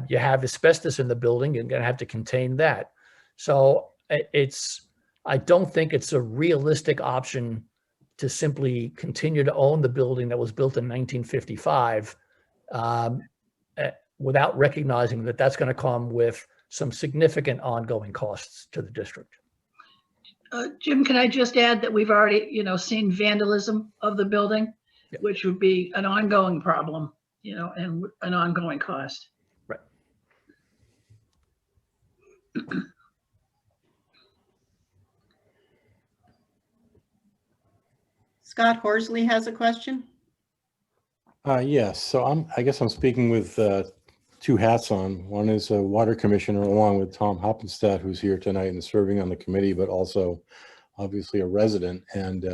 S1: You have asbestos in the building, you're going to have to contain that. So I don't think it's a realistic option to simply continue to own the building that was built in 1955 without recognizing that that's going to come with some significant ongoing costs to the district.
S5: Jim, can I just add that we've already, seen vandalism of the building, which would be an ongoing problem, and an ongoing cost.
S1: Right.
S2: Scott Horsley has a question.
S11: Yes, so I guess I'm speaking with two hats on. One is a water commissioner along with Tom Hoppenstadt, who's here tonight and serving on the committee, but also obviously a resident. And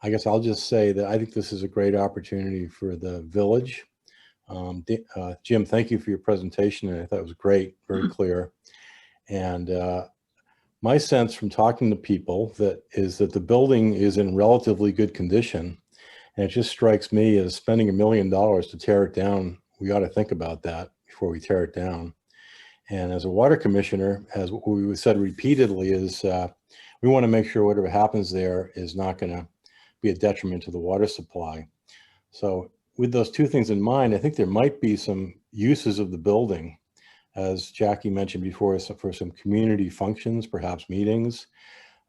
S11: I guess I'll just say that I think this is a great opportunity for the village. Jim, thank you for your presentation. I thought it was great, very clear. And my sense from talking to people is that the building is in relatively good condition. And it just strikes me as spending $1 million to tear it down. We ought to think about that before we tear it down. And as a water commissioner, as we said repeatedly, is we want to make sure whatever happens there is not going to be a detriment to the water supply. So with those two things in mind, I think there might be some uses of the building, as Jackie mentioned before, for some community functions, perhaps meetings.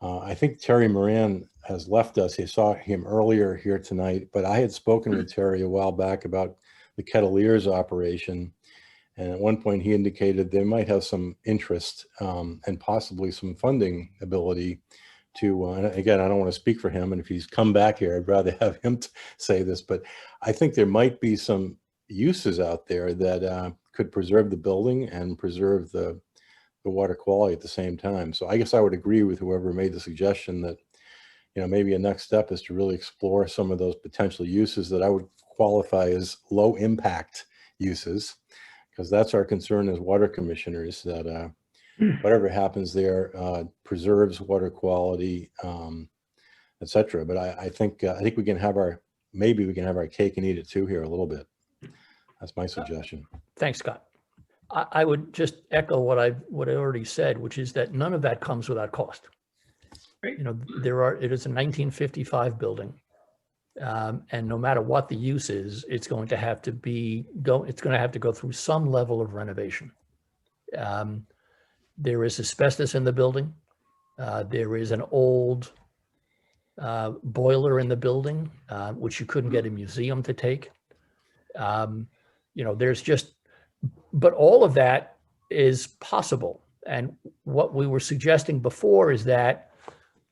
S11: I think Terry Moran has left us. I saw him earlier here tonight, but I had spoken with Terry a while back about the Kettleers operation. And at one point he indicated they might have some interest and possibly some funding ability to, and again, I don't want to speak for him. And if he's come back here, I'd rather have him say this, but I think there might be some uses out there that could preserve the building and preserve the water quality at the same time. So I guess I would agree with whoever made the suggestion that, maybe a next step is to really explore some of those potential uses that I would qualify as low impact uses, because that's our concern as water commissioners, that whatever happens there preserves water quality, et cetera. But I think we can have maybe we can have our cake and eat it too here a little bit. That's my suggestion.
S1: Thanks, Scott. I would just echo what I already said, which is that none of that comes without cost. Right. It is a 1955 building. And no matter what the use is, it's going to have to go through some level of renovation. There is asbestos in the building. There is an old boiler in the building, which you couldn't get a museum to take. But all of that is possible. And what we were suggesting before is that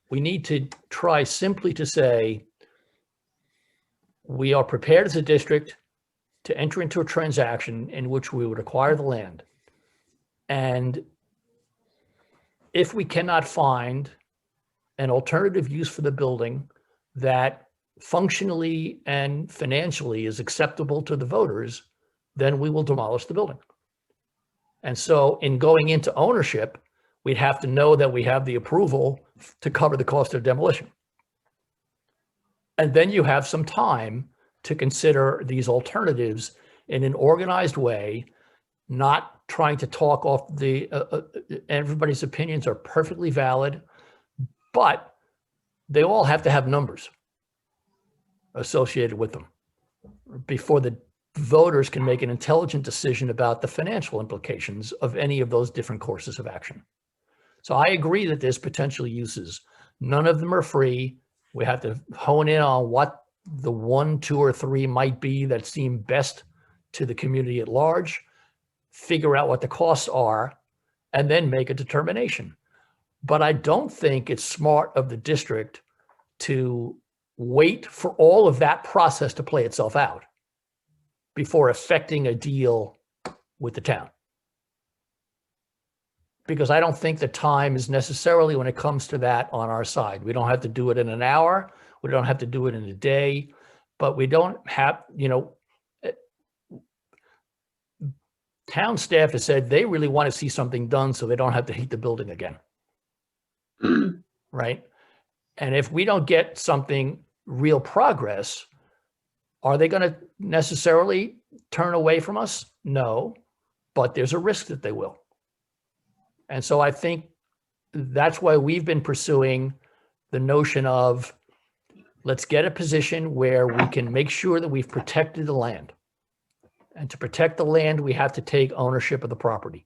S1: we need to try simply to say, we are prepared as a district to enter into a transaction in which we would acquire the land. And if we cannot find an alternative use for the building that functionally and financially is acceptable to the voters, then we will demolish the building. And so in going into ownership, we'd have to know that we have the approval to cover the cost of demolition. And then you have some time to consider these alternatives in an organized way, not trying to talk off everybody's opinions are perfectly valid, but they all have to have numbers associated with them before the voters can make an intelligent decision about the financial implications of any of those different courses of action. So I agree that there's potential uses. None of them are free. We have to hone in on what the 1, 2, or 3 might be that seem best to the community at large, figure out what the costs are, and then make a determination. But I don't think it's smart of the district to wait for all of that process to play itself out before effecting a deal with the town. because I don't think the time is necessarily, when it comes to that, on our side. We don't have to do it in an hour. We don't have to do it in a day, but we don't have, town staff has said they really want to see something done so they don't have to heat the building again. Right? And if we don't get something real progress, are they going to necessarily turn away from us? No, but there's a risk that they will. And so I think that's why we've been pursuing the notion of, let's get a position where we can make sure that we've protected the land. And to protect the land, we have to take ownership of the property.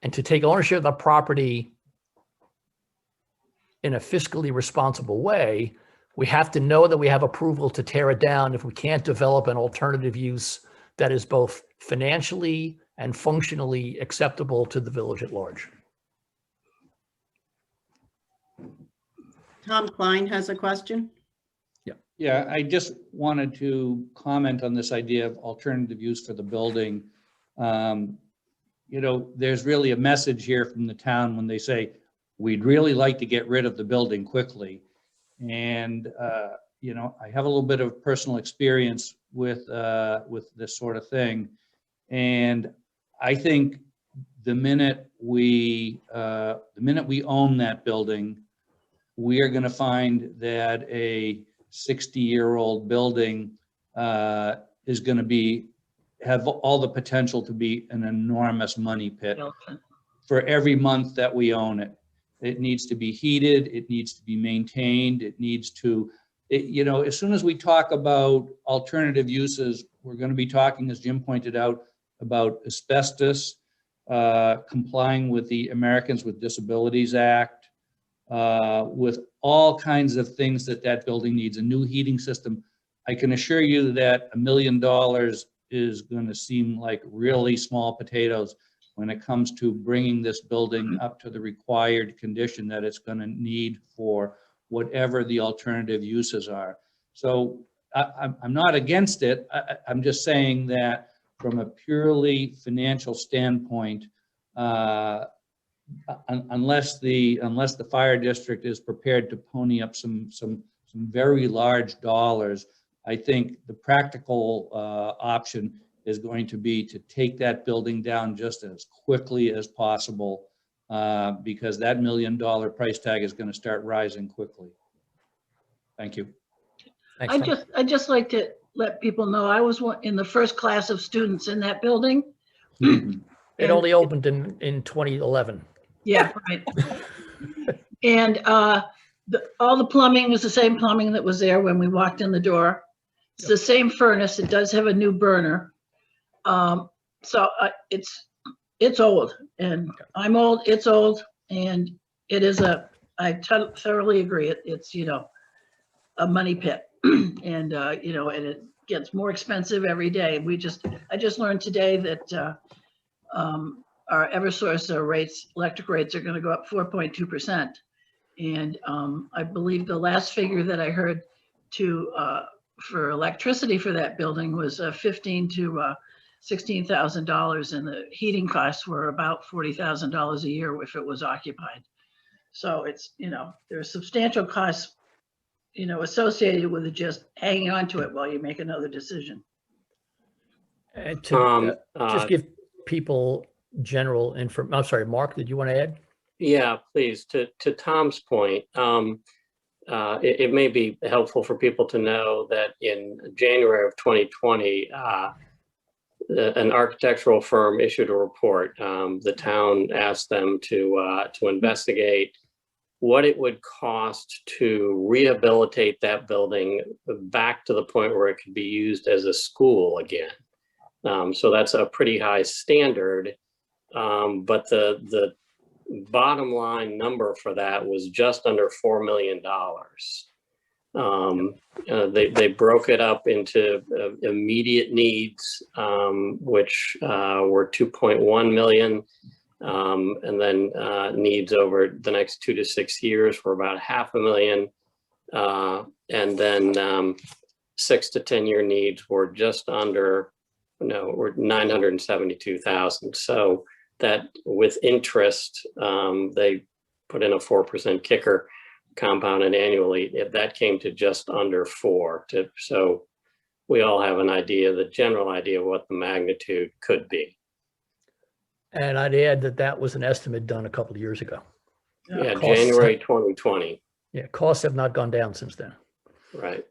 S1: And to take ownership of the property in a fiscally responsible way, we have to know that we have approval to tear it down if we can't develop an alternative use that is both financially and functionally acceptable to the village at large.
S2: Tom Klein has a question.
S3: Yeah, I just wanted to comment on this idea of alternative use for the building. There's really a message here from the town when they say, we'd really like to get rid of the building quickly. And, I have a little bit of personal experience with this sort of thing. And I think the minute we own that building, we are going to find that a 60-year-old building is going to have all the potential to be an enormous money pit for every month that we own it. It needs to be heated. It needs to be maintained. It needs to, as soon as we talk about alternative uses, we're going to be talking, as Jim pointed out, about asbestos, complying with the Americans with Disabilities Act, with all kinds of things that building needs, a new heating system. I can assure you that $1 million is going to seem like really small potatoes when it comes to bringing this building up to the required condition that it's going to need for whatever the alternative uses are. So I'm not against it. I'm just saying that from a purely financial standpoint, unless the fire district is prepared to pony up some very large dollars, I think the practical option is going to be to take that building down just as quickly as possible, because that $1 million price tag is going to start rising quickly. Thank you.
S1: Thanks,
S5: I
S1: Tom.
S5: just like to let people know I was in the first class of students in that building.
S1: It only opened in 2011.
S5: Yeah, right. And all the plumbing was the same plumbing that was there when we walked in the door. It's the same furnace. It does have a new burner. So it's old, and I'm old, it's old, and it is I thoroughly agree. It's, a money pit, and, and it gets more expensive every day. I just learned today that our Eversource electric rates are going to go up 4.2%. And I believe the last figure that I heard for electricity for that building was $15,000 to $16,000, and the heating costs were about $40,000 a year if it was occupied. So it's, there's substantial costs, associated with it, just hanging on to it while you make another decision.
S1: Just give people general information. I'm sorry, Mark, did you want to add?
S12: Yeah, please. To Tom's point, it may be helpful for people to know that in January of 2020, an architectural firm issued a report. The town asked them to investigate what it would cost to rehabilitate that building back to the point where it could be used as a school again. So that's a pretty high standard, but the bottom line number for that was just under $4 million. They broke it up into immediate needs, which were 2.1 million, and then needs over the next 2 to 6 years were about $500,000, and then 6 to 10 year needs were just under, were 972,000. So that with interest, they put in a 4% kicker compounded annually. That came to just under 4. So we all have an idea, the general idea of what the magnitude could be.
S1: And I'd add that that was an estimate done a couple of years ago.
S12: Yeah,
S1: Costs-
S12: January 2020,
S1: Yeah, costs have not gone down since then.
S12: right?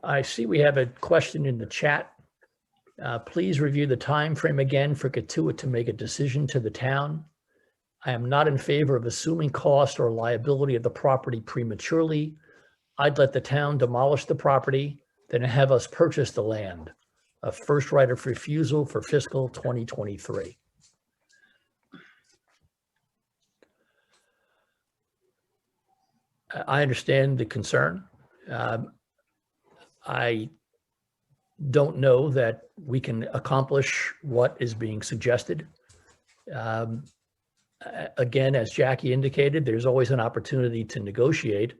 S1: I see we have a question in the chat. Please review the time frame again for Katuitt to make a decision to the town. I am not in favor of assuming cost or liability of the property prematurely. I'd let the town demolish the property, then have us purchase the land. A first right of refusal for fiscal 2023. I understand the concern. I don't know that we can accomplish what is being suggested. Again, as Jackie indicated, there's always an opportunity to negotiate.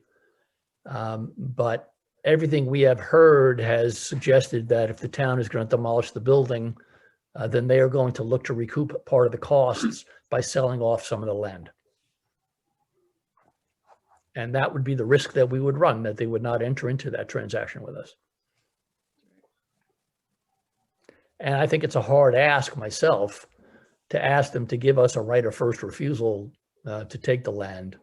S1: But everything we have heard has suggested that if the town is going to demolish the building, then they are going to look to recoup part of the costs by selling off some of the land. And that would be the risk that we would run, that they would not enter into that transaction with us. And I think it's a hard ask myself to ask them to give us a right of first refusal to take the land.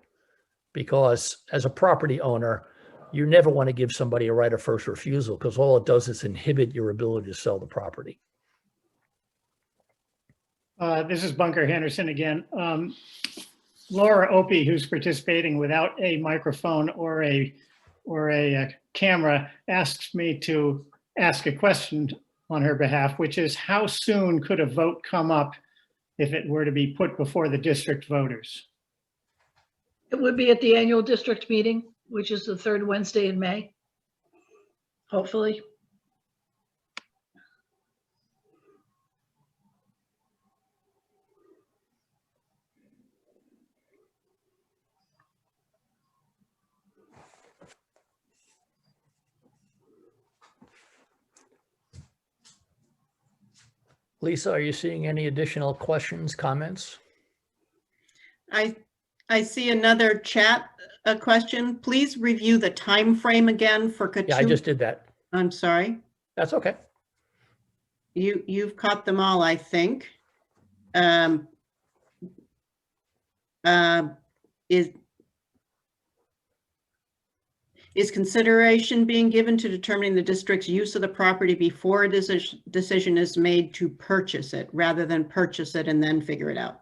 S1: Because as a property owner, you never want to give somebody a right of first refusal because all it does is inhibit your ability to sell the property.
S4: This is Bunker Henderson again. Laura Opie, who's participating without a microphone or a camera, asks me to ask a question on her behalf, which is how soon could a vote come up if it were to be put before the district voters?
S5: It would be at the annual district meeting, which is the third Wednesday in May, hopefully.
S1: Lisa, are you seeing any additional questions, comments?
S2: I see another chat question. Please review the time frame again for Katuitt.
S1: Yeah, I just did that.
S2: I'm sorry.
S1: That's okay.
S2: You've caught them all, I think. Is consideration being given to determining the district's use of the property before a decision is made to purchase it, rather than purchase it and then figure it out?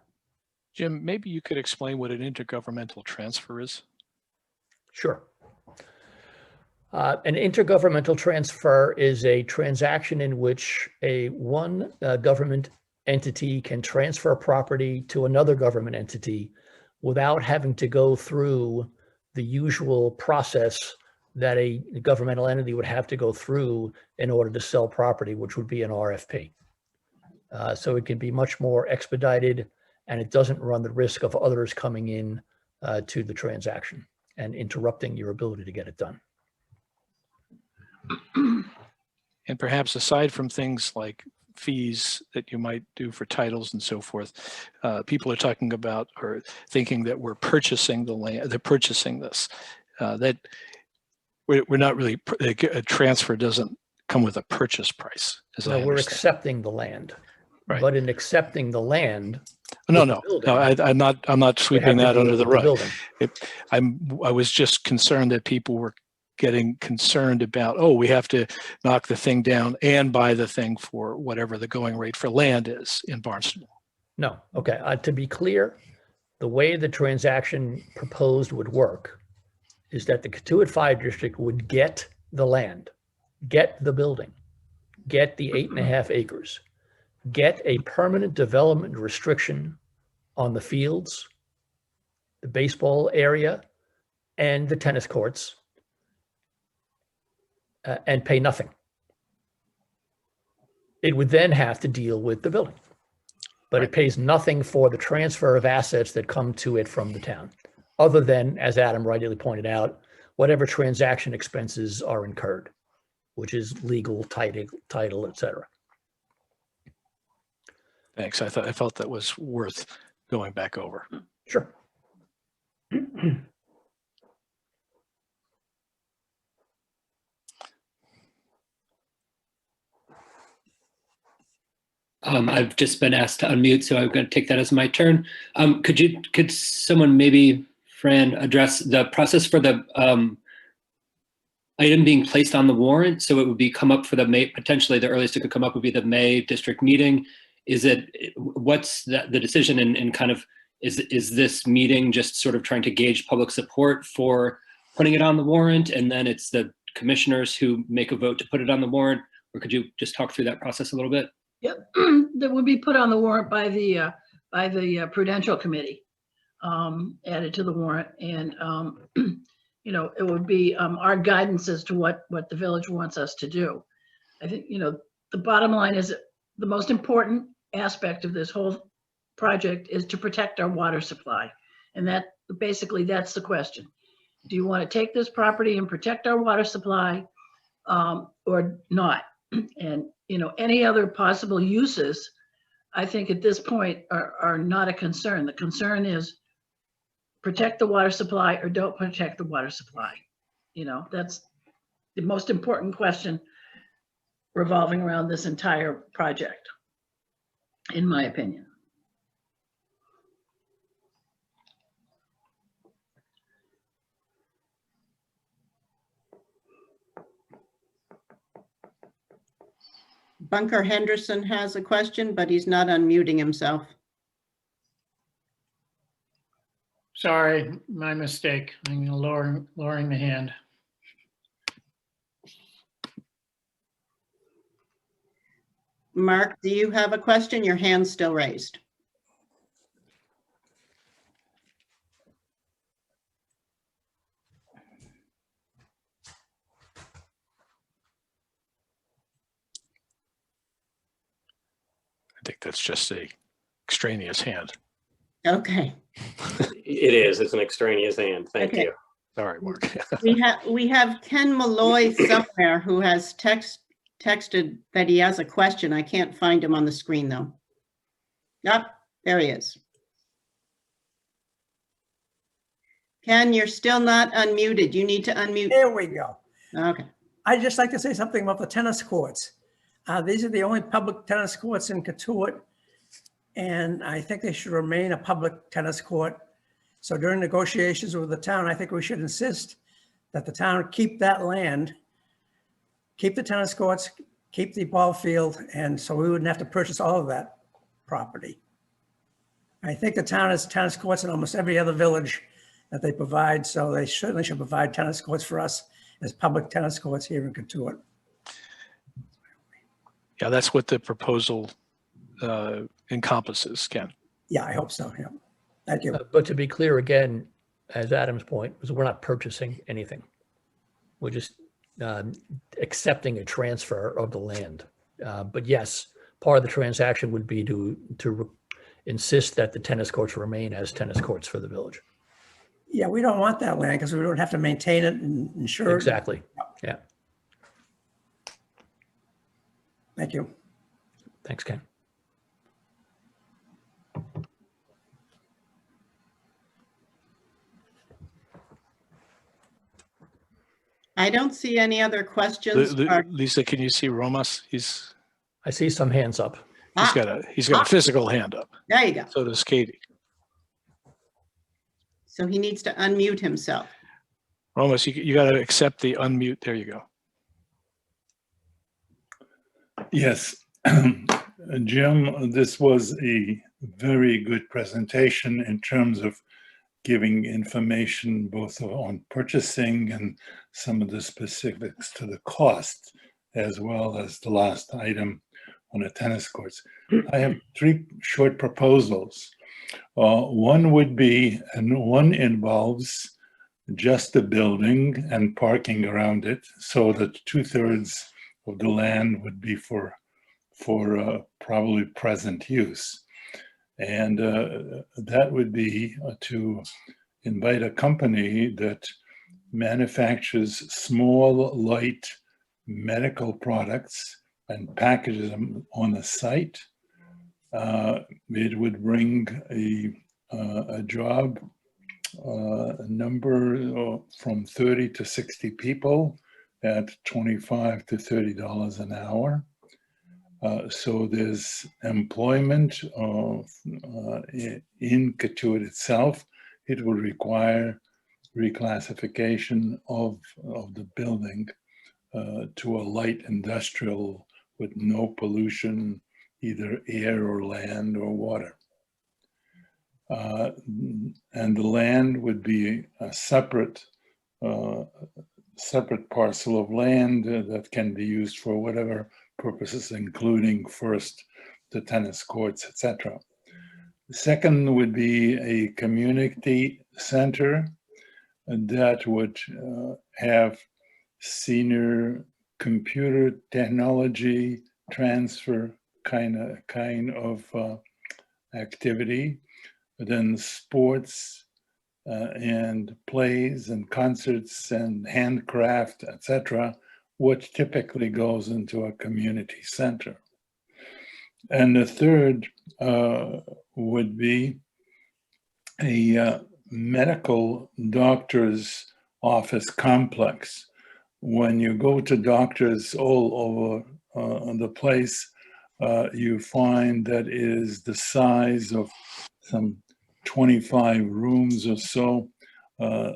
S6: Jim, maybe you could explain what an intergovernmental transfer is?
S1: Sure. An intergovernmental transfer is a transaction in which one government entity can transfer property to another government entity without having to go through the usual process that a governmental entity would have to go through in order to sell property, which would be an RFP. So it can be much more expedited, and it doesn't run the risk of others coming in to the transaction and interrupting your ability to get it done.
S6: And perhaps aside from things like fees that you might do for titles and so forth, people are talking about or thinking that we're purchasing the land, they're purchasing this. That we're not really, a transfer doesn't come with a purchase price, as I
S1: No, we're
S6: understand.
S1: accepting the land.
S6: Right.
S1: But in accepting the land,
S6: No,
S1: with the
S6: no,
S1: building,
S6: no, I'm not
S1: we
S6: sweeping
S1: have to
S6: that under
S1: deal
S6: the
S1: with
S6: rug.
S1: building.
S6: I was just concerned that people were getting concerned about, oh, we have to knock the thing down and buy the thing for whatever the going rate for land is in Barnstable.
S1: No, okay, to be clear, the way the transaction proposed would work is that the Katuitt Fire District would get the land, get the building, get the 8.5 acres, get a permanent development restriction on the fields, the baseball area, and the tennis courts, and pay nothing. It would then have to deal with the building, but it pays nothing for the transfer of assets that come to it from the town, other than, as Adam rightly pointed out, whatever transaction expenses are incurred. which is legal, title, et cetera.
S6: Thanks. I felt that was worth going back over.
S1: Sure.
S9: I've just been asked to unmute, so I'm going to take that as my turn. Could someone, maybe Fran, address the process for the item being placed on the warrant? So it would be come up for the May, potentially the earliest it could come up would be the May district meeting. What's the decision, and kind of, is this meeting just sort of trying to gauge public support for putting it on the warrant, and then it's the commissioners who make a vote to put it on the warrant? Or could you just talk through that process a little bit?
S5: Yep, that would be put on the warrant by the Prudential Committee, added to the warrant, and you know, it would be our guidance as to what the village wants us to do. I think, you know, the bottom line is the most important aspect of this whole project is to protect our water supply, and that basically that's the question. Do you want to take this property and protect our water supply, or not? And you know, any other possible uses, I think at this point are not a concern. The concern is protect the water supply or don't protect the water supply. You know, that's the most important question revolving around this entire project, in my opinion.
S2: Bunker Henderson has a question, but he's not unmuting himself.
S4: Sorry, my mistake. I'm lowering the hand.
S2: Mark, do you have a question? Your hand's still raised.
S6: I think that's just a extraneous hand.
S2: Okay.
S12: It is. It's an extraneous hand. Thank
S2: Okay.
S12: you.
S6: Sorry, Mark.
S2: We have Ken Malloy somewhere who has texted that he has a question. I can't find him on the screen though. Yep, there he is. Ken, you're still not unmuted. You need to unmute.
S13: There we go.
S2: Okay.
S13: I'd just like to say something about the tennis courts. These are the only public tennis courts in Katuitt, and I think they should remain a public tennis court. So during negotiations with the town, I think we should insist that the town keep that land, keep the tennis courts, keep the ball field, and so we wouldn't have to purchase all of that property. I think the town has tennis courts in almost every other village that they provide, so they certainly should provide tennis courts for us as public tennis courts here in Katuitt.
S6: Yeah, that's what the proposal encompasses, Ken.
S13: Yeah, I hope so. Yeah. Thank you.
S1: But to be clear again, as Adam's point, is we're not purchasing anything. We're just accepting a transfer of the land. But yes, part of the transaction would be to insist that the tennis courts remain as tennis courts for the village.
S13: Yeah, we don't want that land because we don't have to maintain it and insure it.
S1: Exactly. Yeah.
S13: Thank you.
S1: Thanks, Ken.
S2: I don't see any other questions.
S6: Lisa, can you see Romas?
S1: I see some hands up.
S6: He's got a physical hand up.
S2: There you go.
S6: So does Katie.
S2: So he needs to unmute himself.
S6: Romas, you got to accept the unmute. There you go.
S14: Yes, Jim, this was a very good presentation in terms of giving information both on purchasing and some of the specifics to the cost, as well as the last item on the tennis courts. I have 3 short proposals. One would be, and one involves just the building and parking around it, so that 2/3 of the land would be for probably present use. And that would be to invite a company that manufactures small, light medical products and packages them on the site. It would bring a job number from 30 to 60 people at $25 to $30 an hour. So there's employment in Cotuit itself. It would require reclassification of the building to a light industrial with no pollution, either air or land or water. And the land would be a separate parcel of land that can be used for whatever purposes, including first the tennis courts, etc. The second would be a community center that would have senior computer technology transfer kind of activity, then sports and plays and concerts and handcraft, etc., which typically goes into a community center. And the third would be a medical doctor's office complex. When you go to doctors all over the place, you find that it is the size of some 25 rooms or so,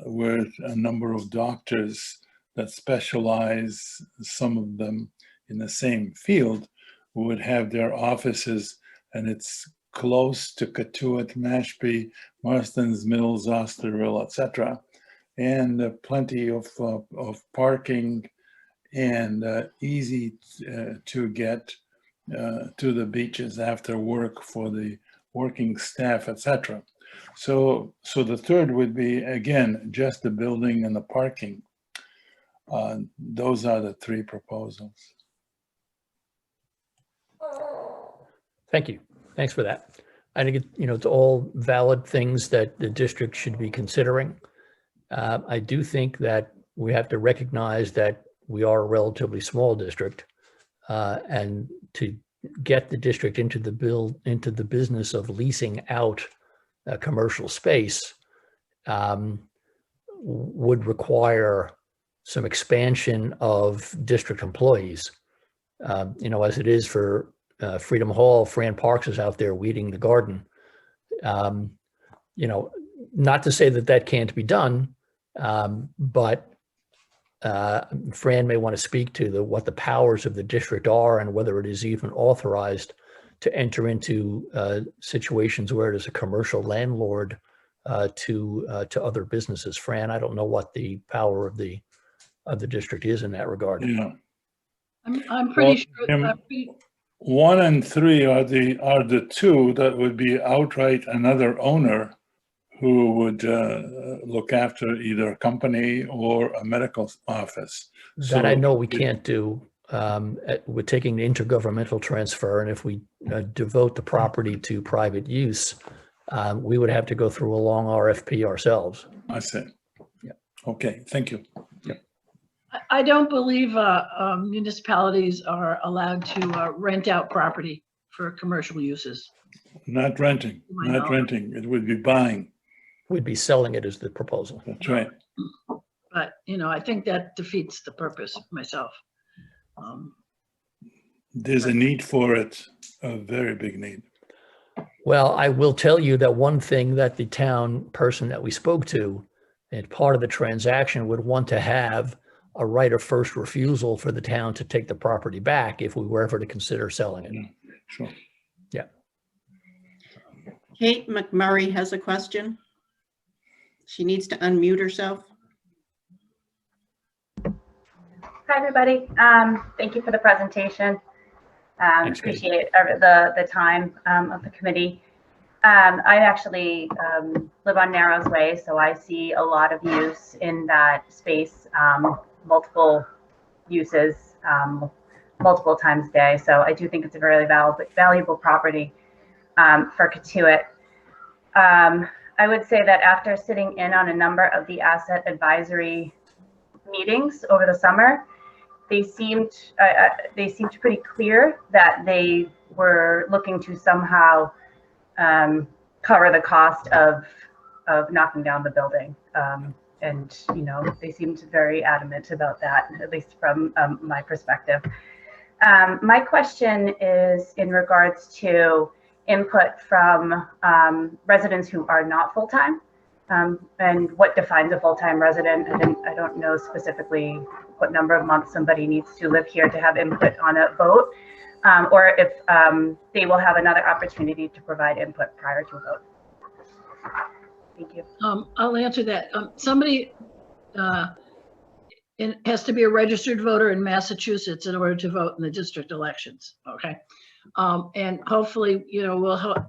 S14: with a number of doctors that specialize, some of them in the same field, would have their offices, and it's close to Cotuit, Mashpee, Marston's Mills, Osterville, etc., and plenty of parking and easy to get to the beaches after work for the working staff, etc. So the third would be, again, just the building and the parking. Those are the three proposals.
S1: Thank you. Thanks for that. I think it's all valid things that the district should be considering. I do think that we have to recognize that we are a relatively small district, and to get the district into the business of leasing out commercial space would require some expansion of district employees. As it is for Freedom Hall, Fran Parks is out there weeding the garden. Not to say that can't be done, but Fran may want to speak to what the powers of the district are and whether it is even authorized to enter into situations where it is a commercial landlord to other businesses. Fran, I don't know what the power of the district is in that regard.
S14: Yeah.
S5: I'm pretty
S14: Well,
S5: sure.
S14: 1 and 3 are the two that would be outright another owner who would look after either a company or a medical office.
S1: That I know we can't do. We're taking the intergovernmental transfer, and if we devote the property to private use, we would have to go through a long RFP ourselves.
S14: I see.
S1: Yeah.
S14: Okay, thank you. Yeah.
S5: I don't believe municipalities are allowed to rent out property for commercial uses.
S14: Not renting, not renting. It would be buying.
S1: We'd be selling it as the proposal.
S14: That's right.
S5: But, I think that defeats the purpose myself.
S14: There's a need for it, a very big need.
S1: Well, I will tell you that one thing that the town person that we spoke to, and part of the transaction, would want to have a right of first refusal for the town to take the property back if we were ever to consider selling it.
S14: Yeah, sure.
S1: Yeah.
S2: Kate McMurray has a question. She needs to unmute herself.
S15: Hi, everybody. Thank you for the presentation.
S1: Thanks, Kate.
S15: Appreciate the time of the committee. I actually live on Narrows Way, so I see a lot of use in that space, multiple uses, multiple times a day. So I do think it's a very valuable property for Cotuit. I would say that after sitting in on a number of the asset advisory meetings over the summer, they seemed pretty clear that they were looking to somehow cover the cost of knocking down the building. And, you know, they seemed very adamant about that, at least from my perspective. My question is in regards to input from residents who are not full-time, and what defines a full-time resident. I don't know specifically what number of months somebody needs to live here to have input on a vote, or if they will have another opportunity to provide input prior to a vote. Thank you.
S5: I'll answer that. Somebody has to be a registered voter in Massachusetts in order to vote in the district elections. Okay. And hopefully, you know, we'll have,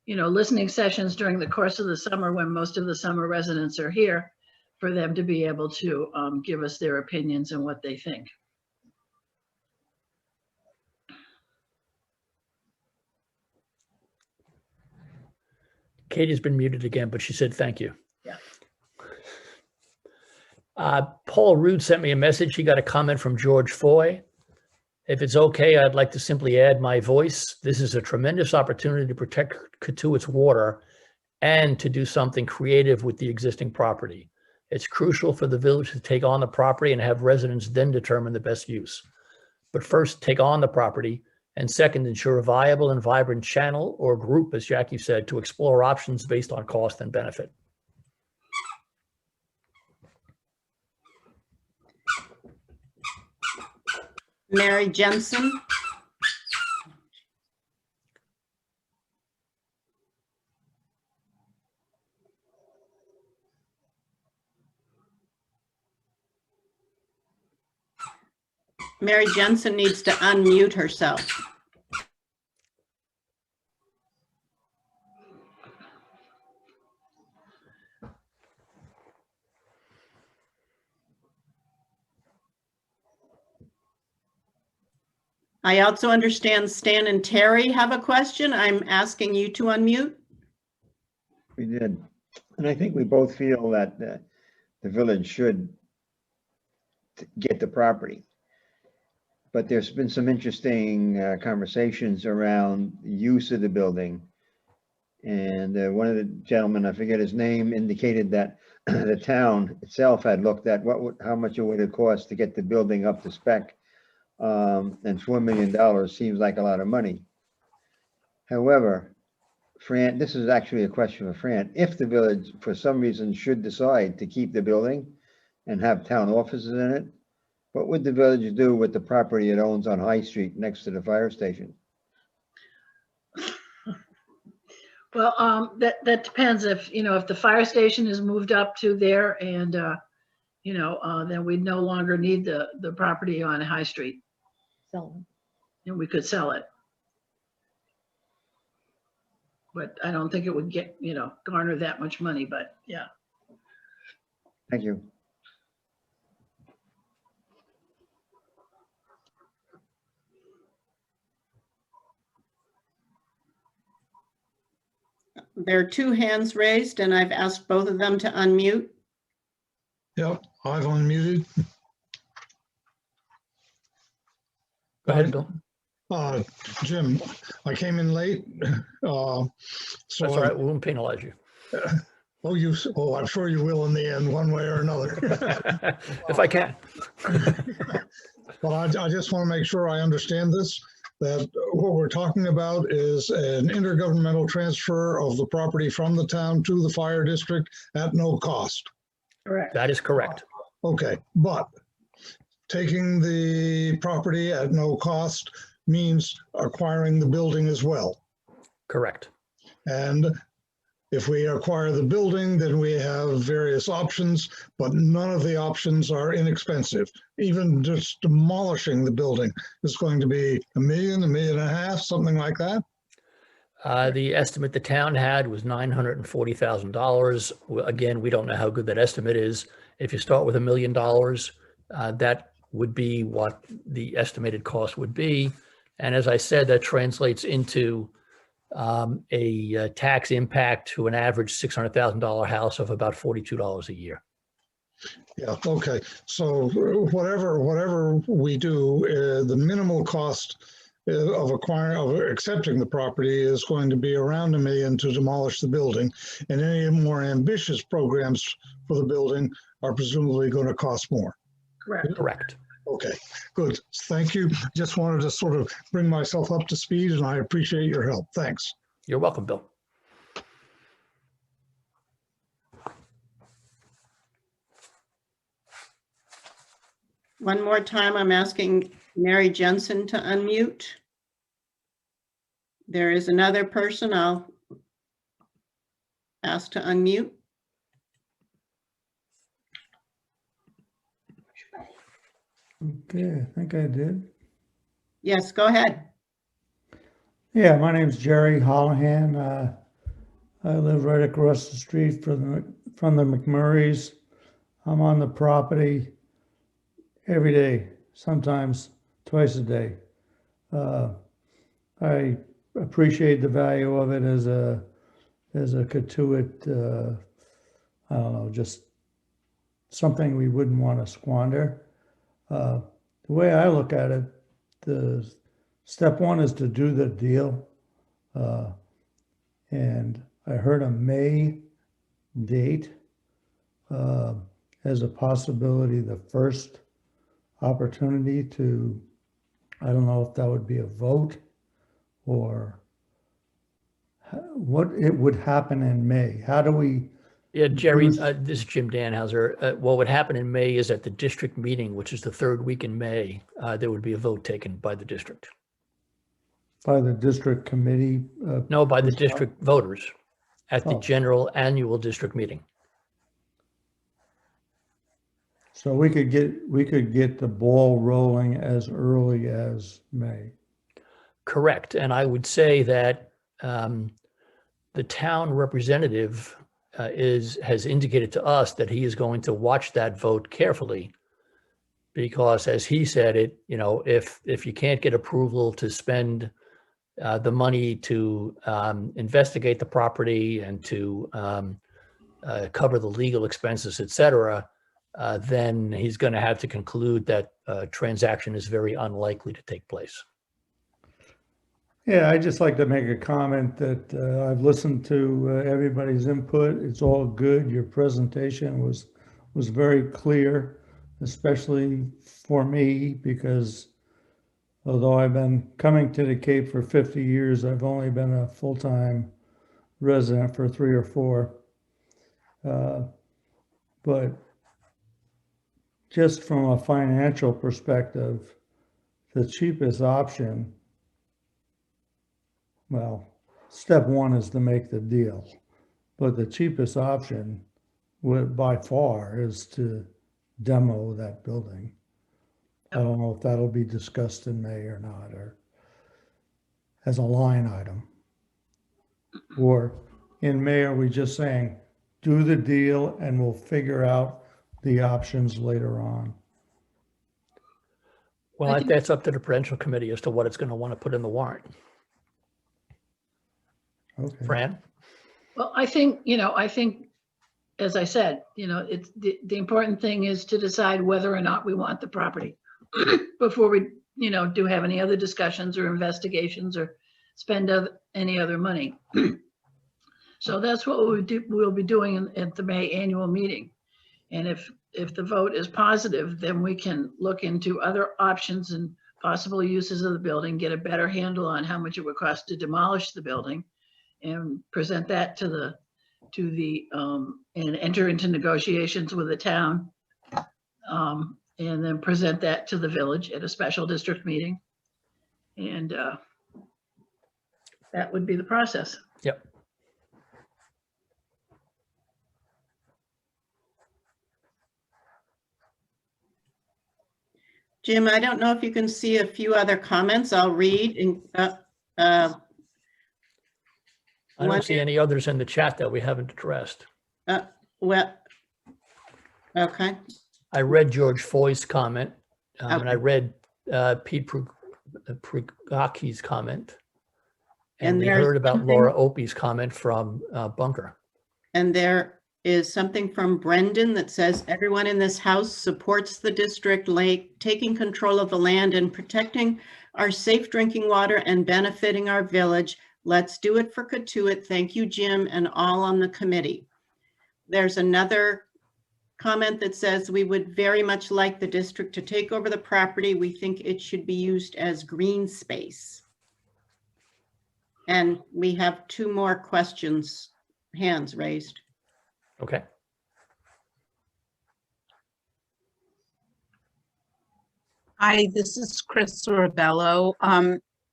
S5: you know, listening sessions during the course of the summer when most of the summer residents are here for them to be able to give us their opinions and what they think.
S1: Katie's been muted again, but she said thank you.
S5: Yeah.
S1: Paul Rude sent me a message. He got a comment from George Foy. If it's okay, I'd like to simply add my voice. This is a tremendous opportunity to protect Cotuit's water and to do something creative with the existing property. It's crucial for the village to take on the property and have residents then determine the best use. But first, take on the property, and second, ensure a viable and vibrant channel or group, as Jackie said, to explore options based on cost and benefit.
S2: Mary Jensen. Mary Jensen needs to unmute herself. I also understand Stan and Terry have a question. I'm asking you to unmute.
S16: We did. And I think we both feel that the village should get the property. But there's been some interesting conversations around the use of the building. And one of the gentlemen, I forget his name, indicated that the town itself had looked at how much it would cost to get the building up to spec. And $4 million seems like a lot of money. However, Fran, this is actually a question for Fran. If the village, for some reason, should decide to keep the building and have town offices in it, what would the village do with the property it owns on High Street next to the fire station?
S5: Well, that depends. If, you know, if the fire station is moved up to there and, you know, then we'd no longer need the property on High Street. And we could sell it. But I don't think it would get, you know, garner that much money, but yeah.
S16: Thank you.
S2: There are two hands raised and I've asked both of them to unmute.
S17: Yep, I've unmuted.
S1: Go ahead, Bill.
S17: Jim, I came in late. So
S1: that's all right, we won't penalize you.
S17: Oh, I'm sure you will in the end, one way or another.
S1: If I can.
S17: But I just want to make sure I understand this, that what we're talking about is an intergovernmental transfer of the property from the town to the fire district at no cost.
S5: Correct.
S1: That is correct.
S17: Okay, but taking the property at no cost means acquiring the building as well.
S1: Correct.
S17: And if we acquire the building, then we have various options, but none of the options are inexpensive. Even just demolishing the building is going to be $1 million, $1.5 million, something like that.
S1: The estimate the town had was $940,000. Again, we don't know how good that estimate is. If you start with $1 million, that would be what the estimated cost would be. And as I said, that translates into a tax impact to an average $600,000 house of about $42 a year.
S17: Yeah, okay. So whatever we do, the minimal cost of accepting the property is going to be around $1 million to demolish the building. And any more ambitious programs for the building are presumably going to cost more.
S5: Correct.
S1: Correct.
S17: Okay, good. Thank you. Just wanted to sort of bring myself up to speed, and I appreciate your help. Thanks.
S1: You're welcome, Bill.
S2: One more time, I'm asking Mary Jensen to unmute. There is another person I'll ask to unmute.
S18: Okay, I think I did.
S2: Yes, go ahead.
S18: Yeah, my name's Jerry Hollahan. I live right across the street from the McMurrays. I'm on the property every day, sometimes twice a day. I appreciate the value of it as a Katuitt, I don't know, just something we wouldn't want to squander. The way I look at it, the step one is to do the deal. And I heard a May date as a possibility, the first opportunity to, I don't know if that would be a vote or what it would happen in May. How do we?
S1: Yeah, Jerry, this is Jim Danhauser. What would happen in May is at the district meeting, which is the third week in May, there would be a vote taken by the district.
S18: By the district committee?
S1: No, by the district voters at the general annual district meeting.
S18: So we could get the ball rolling as early as May.
S1: Correct. And I would say that the town representative has indicated to us that he is going to watch that vote carefully, because as he said it, you know, if you can't get approval to spend the money to investigate the property and to cover the legal expenses, et cetera, then he's going to have to conclude that transaction is very unlikely to take place.
S18: Yeah, I'd just like to make a comment that I've listened to everybody's input. It's all good. Your presentation was very clear, especially for me, because although I've been coming to the Cape for 50 years, I've only been a full-time resident for 3 or 4. But just from a financial perspective, the cheapest option, well, step one is to make the deal, but the cheapest option by far is to demo that building. I don't know if that'll be discussed in May or not, or as a line item. Or in May, are we just saying, do the deal and we'll figure out the options later on?
S1: Well, that's up to the Prudential Committee as to what it's going to want to put in the warrant.
S18: Okay.
S1: Fran?
S5: Well, I think, as I said, it's the important thing is to decide whether or not we want the property before we, do have any other discussions or investigations or spend any other money. So that's what we'll be doing at the May annual meeting. And if the vote is positive, then we can look into other options and possible uses of the building, get a better handle on how much it would cost to demolish the building, and present that to the and enter into negotiations with the town, and then present that to the village at a special district meeting. And that would be the process.
S1: Yep.
S2: Jim, I don't know if you can see a few other comments. I'll read.
S1: I don't see any others in the chat that we haven't addressed.
S2: Well, okay.
S1: I read George Foy's comment, and I read Pete Prugaki's comment. And we heard about Laura Opie's comment from Bunker.
S2: And there is something from Brendan that says, everyone in this house supports the district lake, taking control of the land and protecting our safe drinking water and benefiting our village. Let's do it for Cotuit. Thank you, Jim, and all on the committee. There's another comment that says, we would very much like the district to take over the property. We think it should be used as green space. And we have 2 more questions, hands raised.
S1: Okay.
S19: Hi, this is Chris Rebello.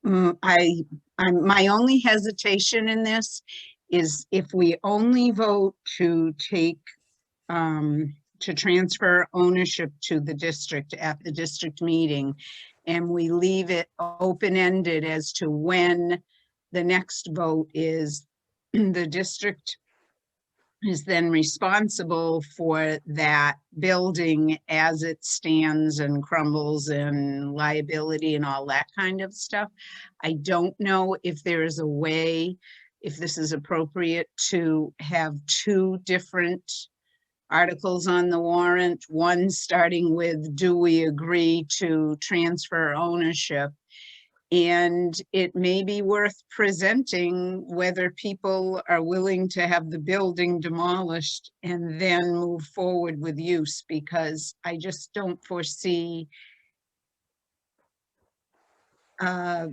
S19: My only hesitation in this is if we only vote to take, to transfer ownership to the district at the district meeting, and we leave it open-ended as to when the next vote is, the district is then responsible for that building as it stands and crumbles and liability and all that kind of stuff. I don't know if there is a way, if this is appropriate, to have 2 different articles on the warrant, one starting with, do we agree to transfer ownership? And it may be worth presenting whether people are willing to have the building demolished and then move forward with use, because I just don't foresee a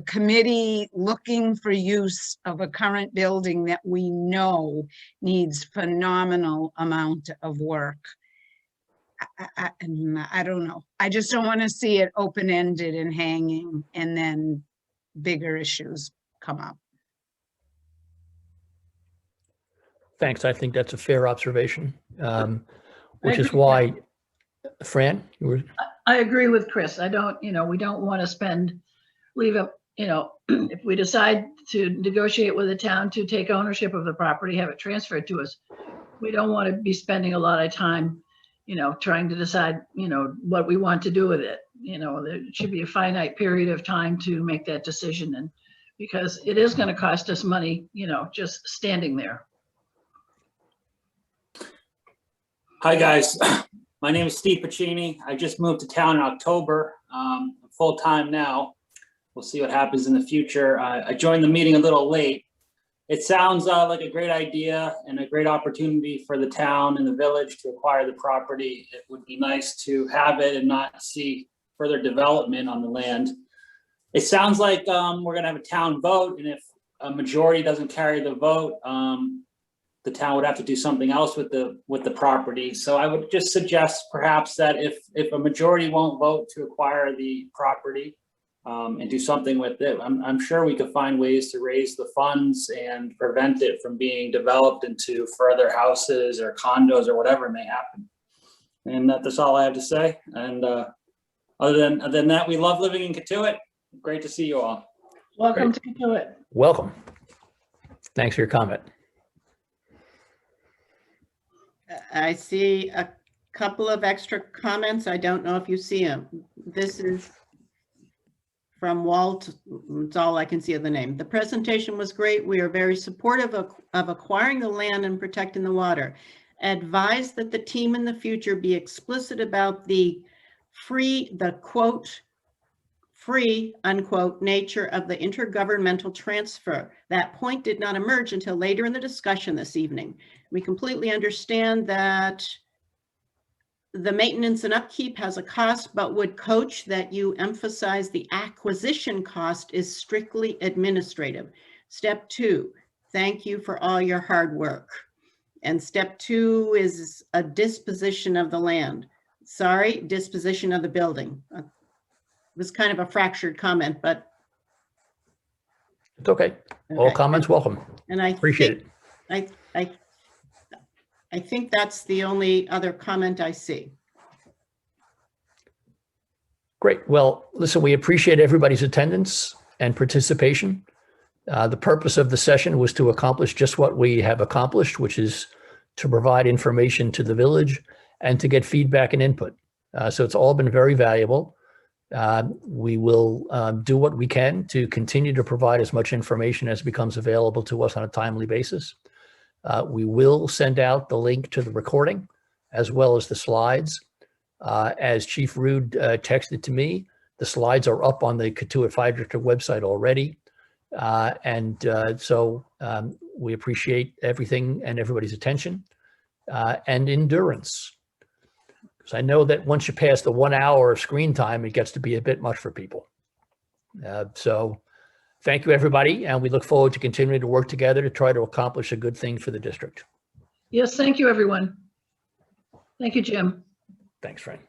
S19: committee looking for use of a current building that we know needs phenomenal amount of work. I don't know. I just don't want to see it open-ended and hanging and then bigger issues come up.
S1: Thanks. I think that's a fair observation, which is why, Fran, you were.
S5: I agree with Chris. I don't, we don't want to leave up, if we decide to negotiate with the town to take ownership of the property, have it transferred to us, we don't want to be spending a lot of time trying to decide, what we want to do with it. There should be a finite period of time to make that decision, and because it is going to cost us money, just standing there.
S20: Hi, guys. My name is Steve Pacini. I just moved to town in October. I'm full-time now. We'll see what happens in the future. I joined the meeting a little late. It sounds like a great idea and a great opportunity for the town and the village to acquire the property. It would be nice to have it and not see further development on the land. It sounds like we're gonna have a town vote, and if a majority doesn't carry the vote, the town would have to do something else with the property. So I would just suggest perhaps that if a majority won't vote to acquire the property, and do something with it, I'm sure we could find ways to raise the funds and prevent it from being developed into further houses or condos or whatever may happen. And that's all I have to say. And other than that, we love living in Cotuit. Great to see you all.
S5: Welcome to Cotuit.
S1: Welcome. Thanks for your comment.
S2: I see a couple of extra comments. I don't know if you see them. This is from Walt. It's all I can see of the name. The presentation was great. We are very supportive of acquiring the land and protecting the water. Advise that the team in the future be explicit about the quote, free, unquote, nature of the intergovernmental transfer. That point did not emerge until later in the discussion this evening. We completely understand that the maintenance and upkeep has a cost, but would coach that you emphasize the acquisition cost is strictly administrative. Step 2, thank you for all your hard work. And step 2 is a disposition of the land. Sorry, disposition of the building. It was kind of a fractured comment, but.
S1: It's okay. All comments welcome.
S2: And I
S1: appreciate it.
S2: I think that's the only other comment I see.
S1: Great. Well, listen, we appreciate everybody's attendance and participation. The purpose of the session was to accomplish just what we have accomplished, which is to provide information to the village and to get feedback and input. So it's all been very valuable. We will do what we can to continue to provide as much information as becomes available to us on a timely basis. We will send out the link to the recording as well as the slides. As Chief Rude texted to me, the slides are up on the Katuitt Fire District website already. So we appreciate everything and everybody's attention and endurance. Because I know that once you pass the 1 hour of screen time, it gets to be a bit much for people. So thank you, everybody. And we look forward to continuing to work together to try to accomplish a good thing for the district.
S5: Yes, thank you, everyone. Thank you, Jim.
S1: Thanks, Frank.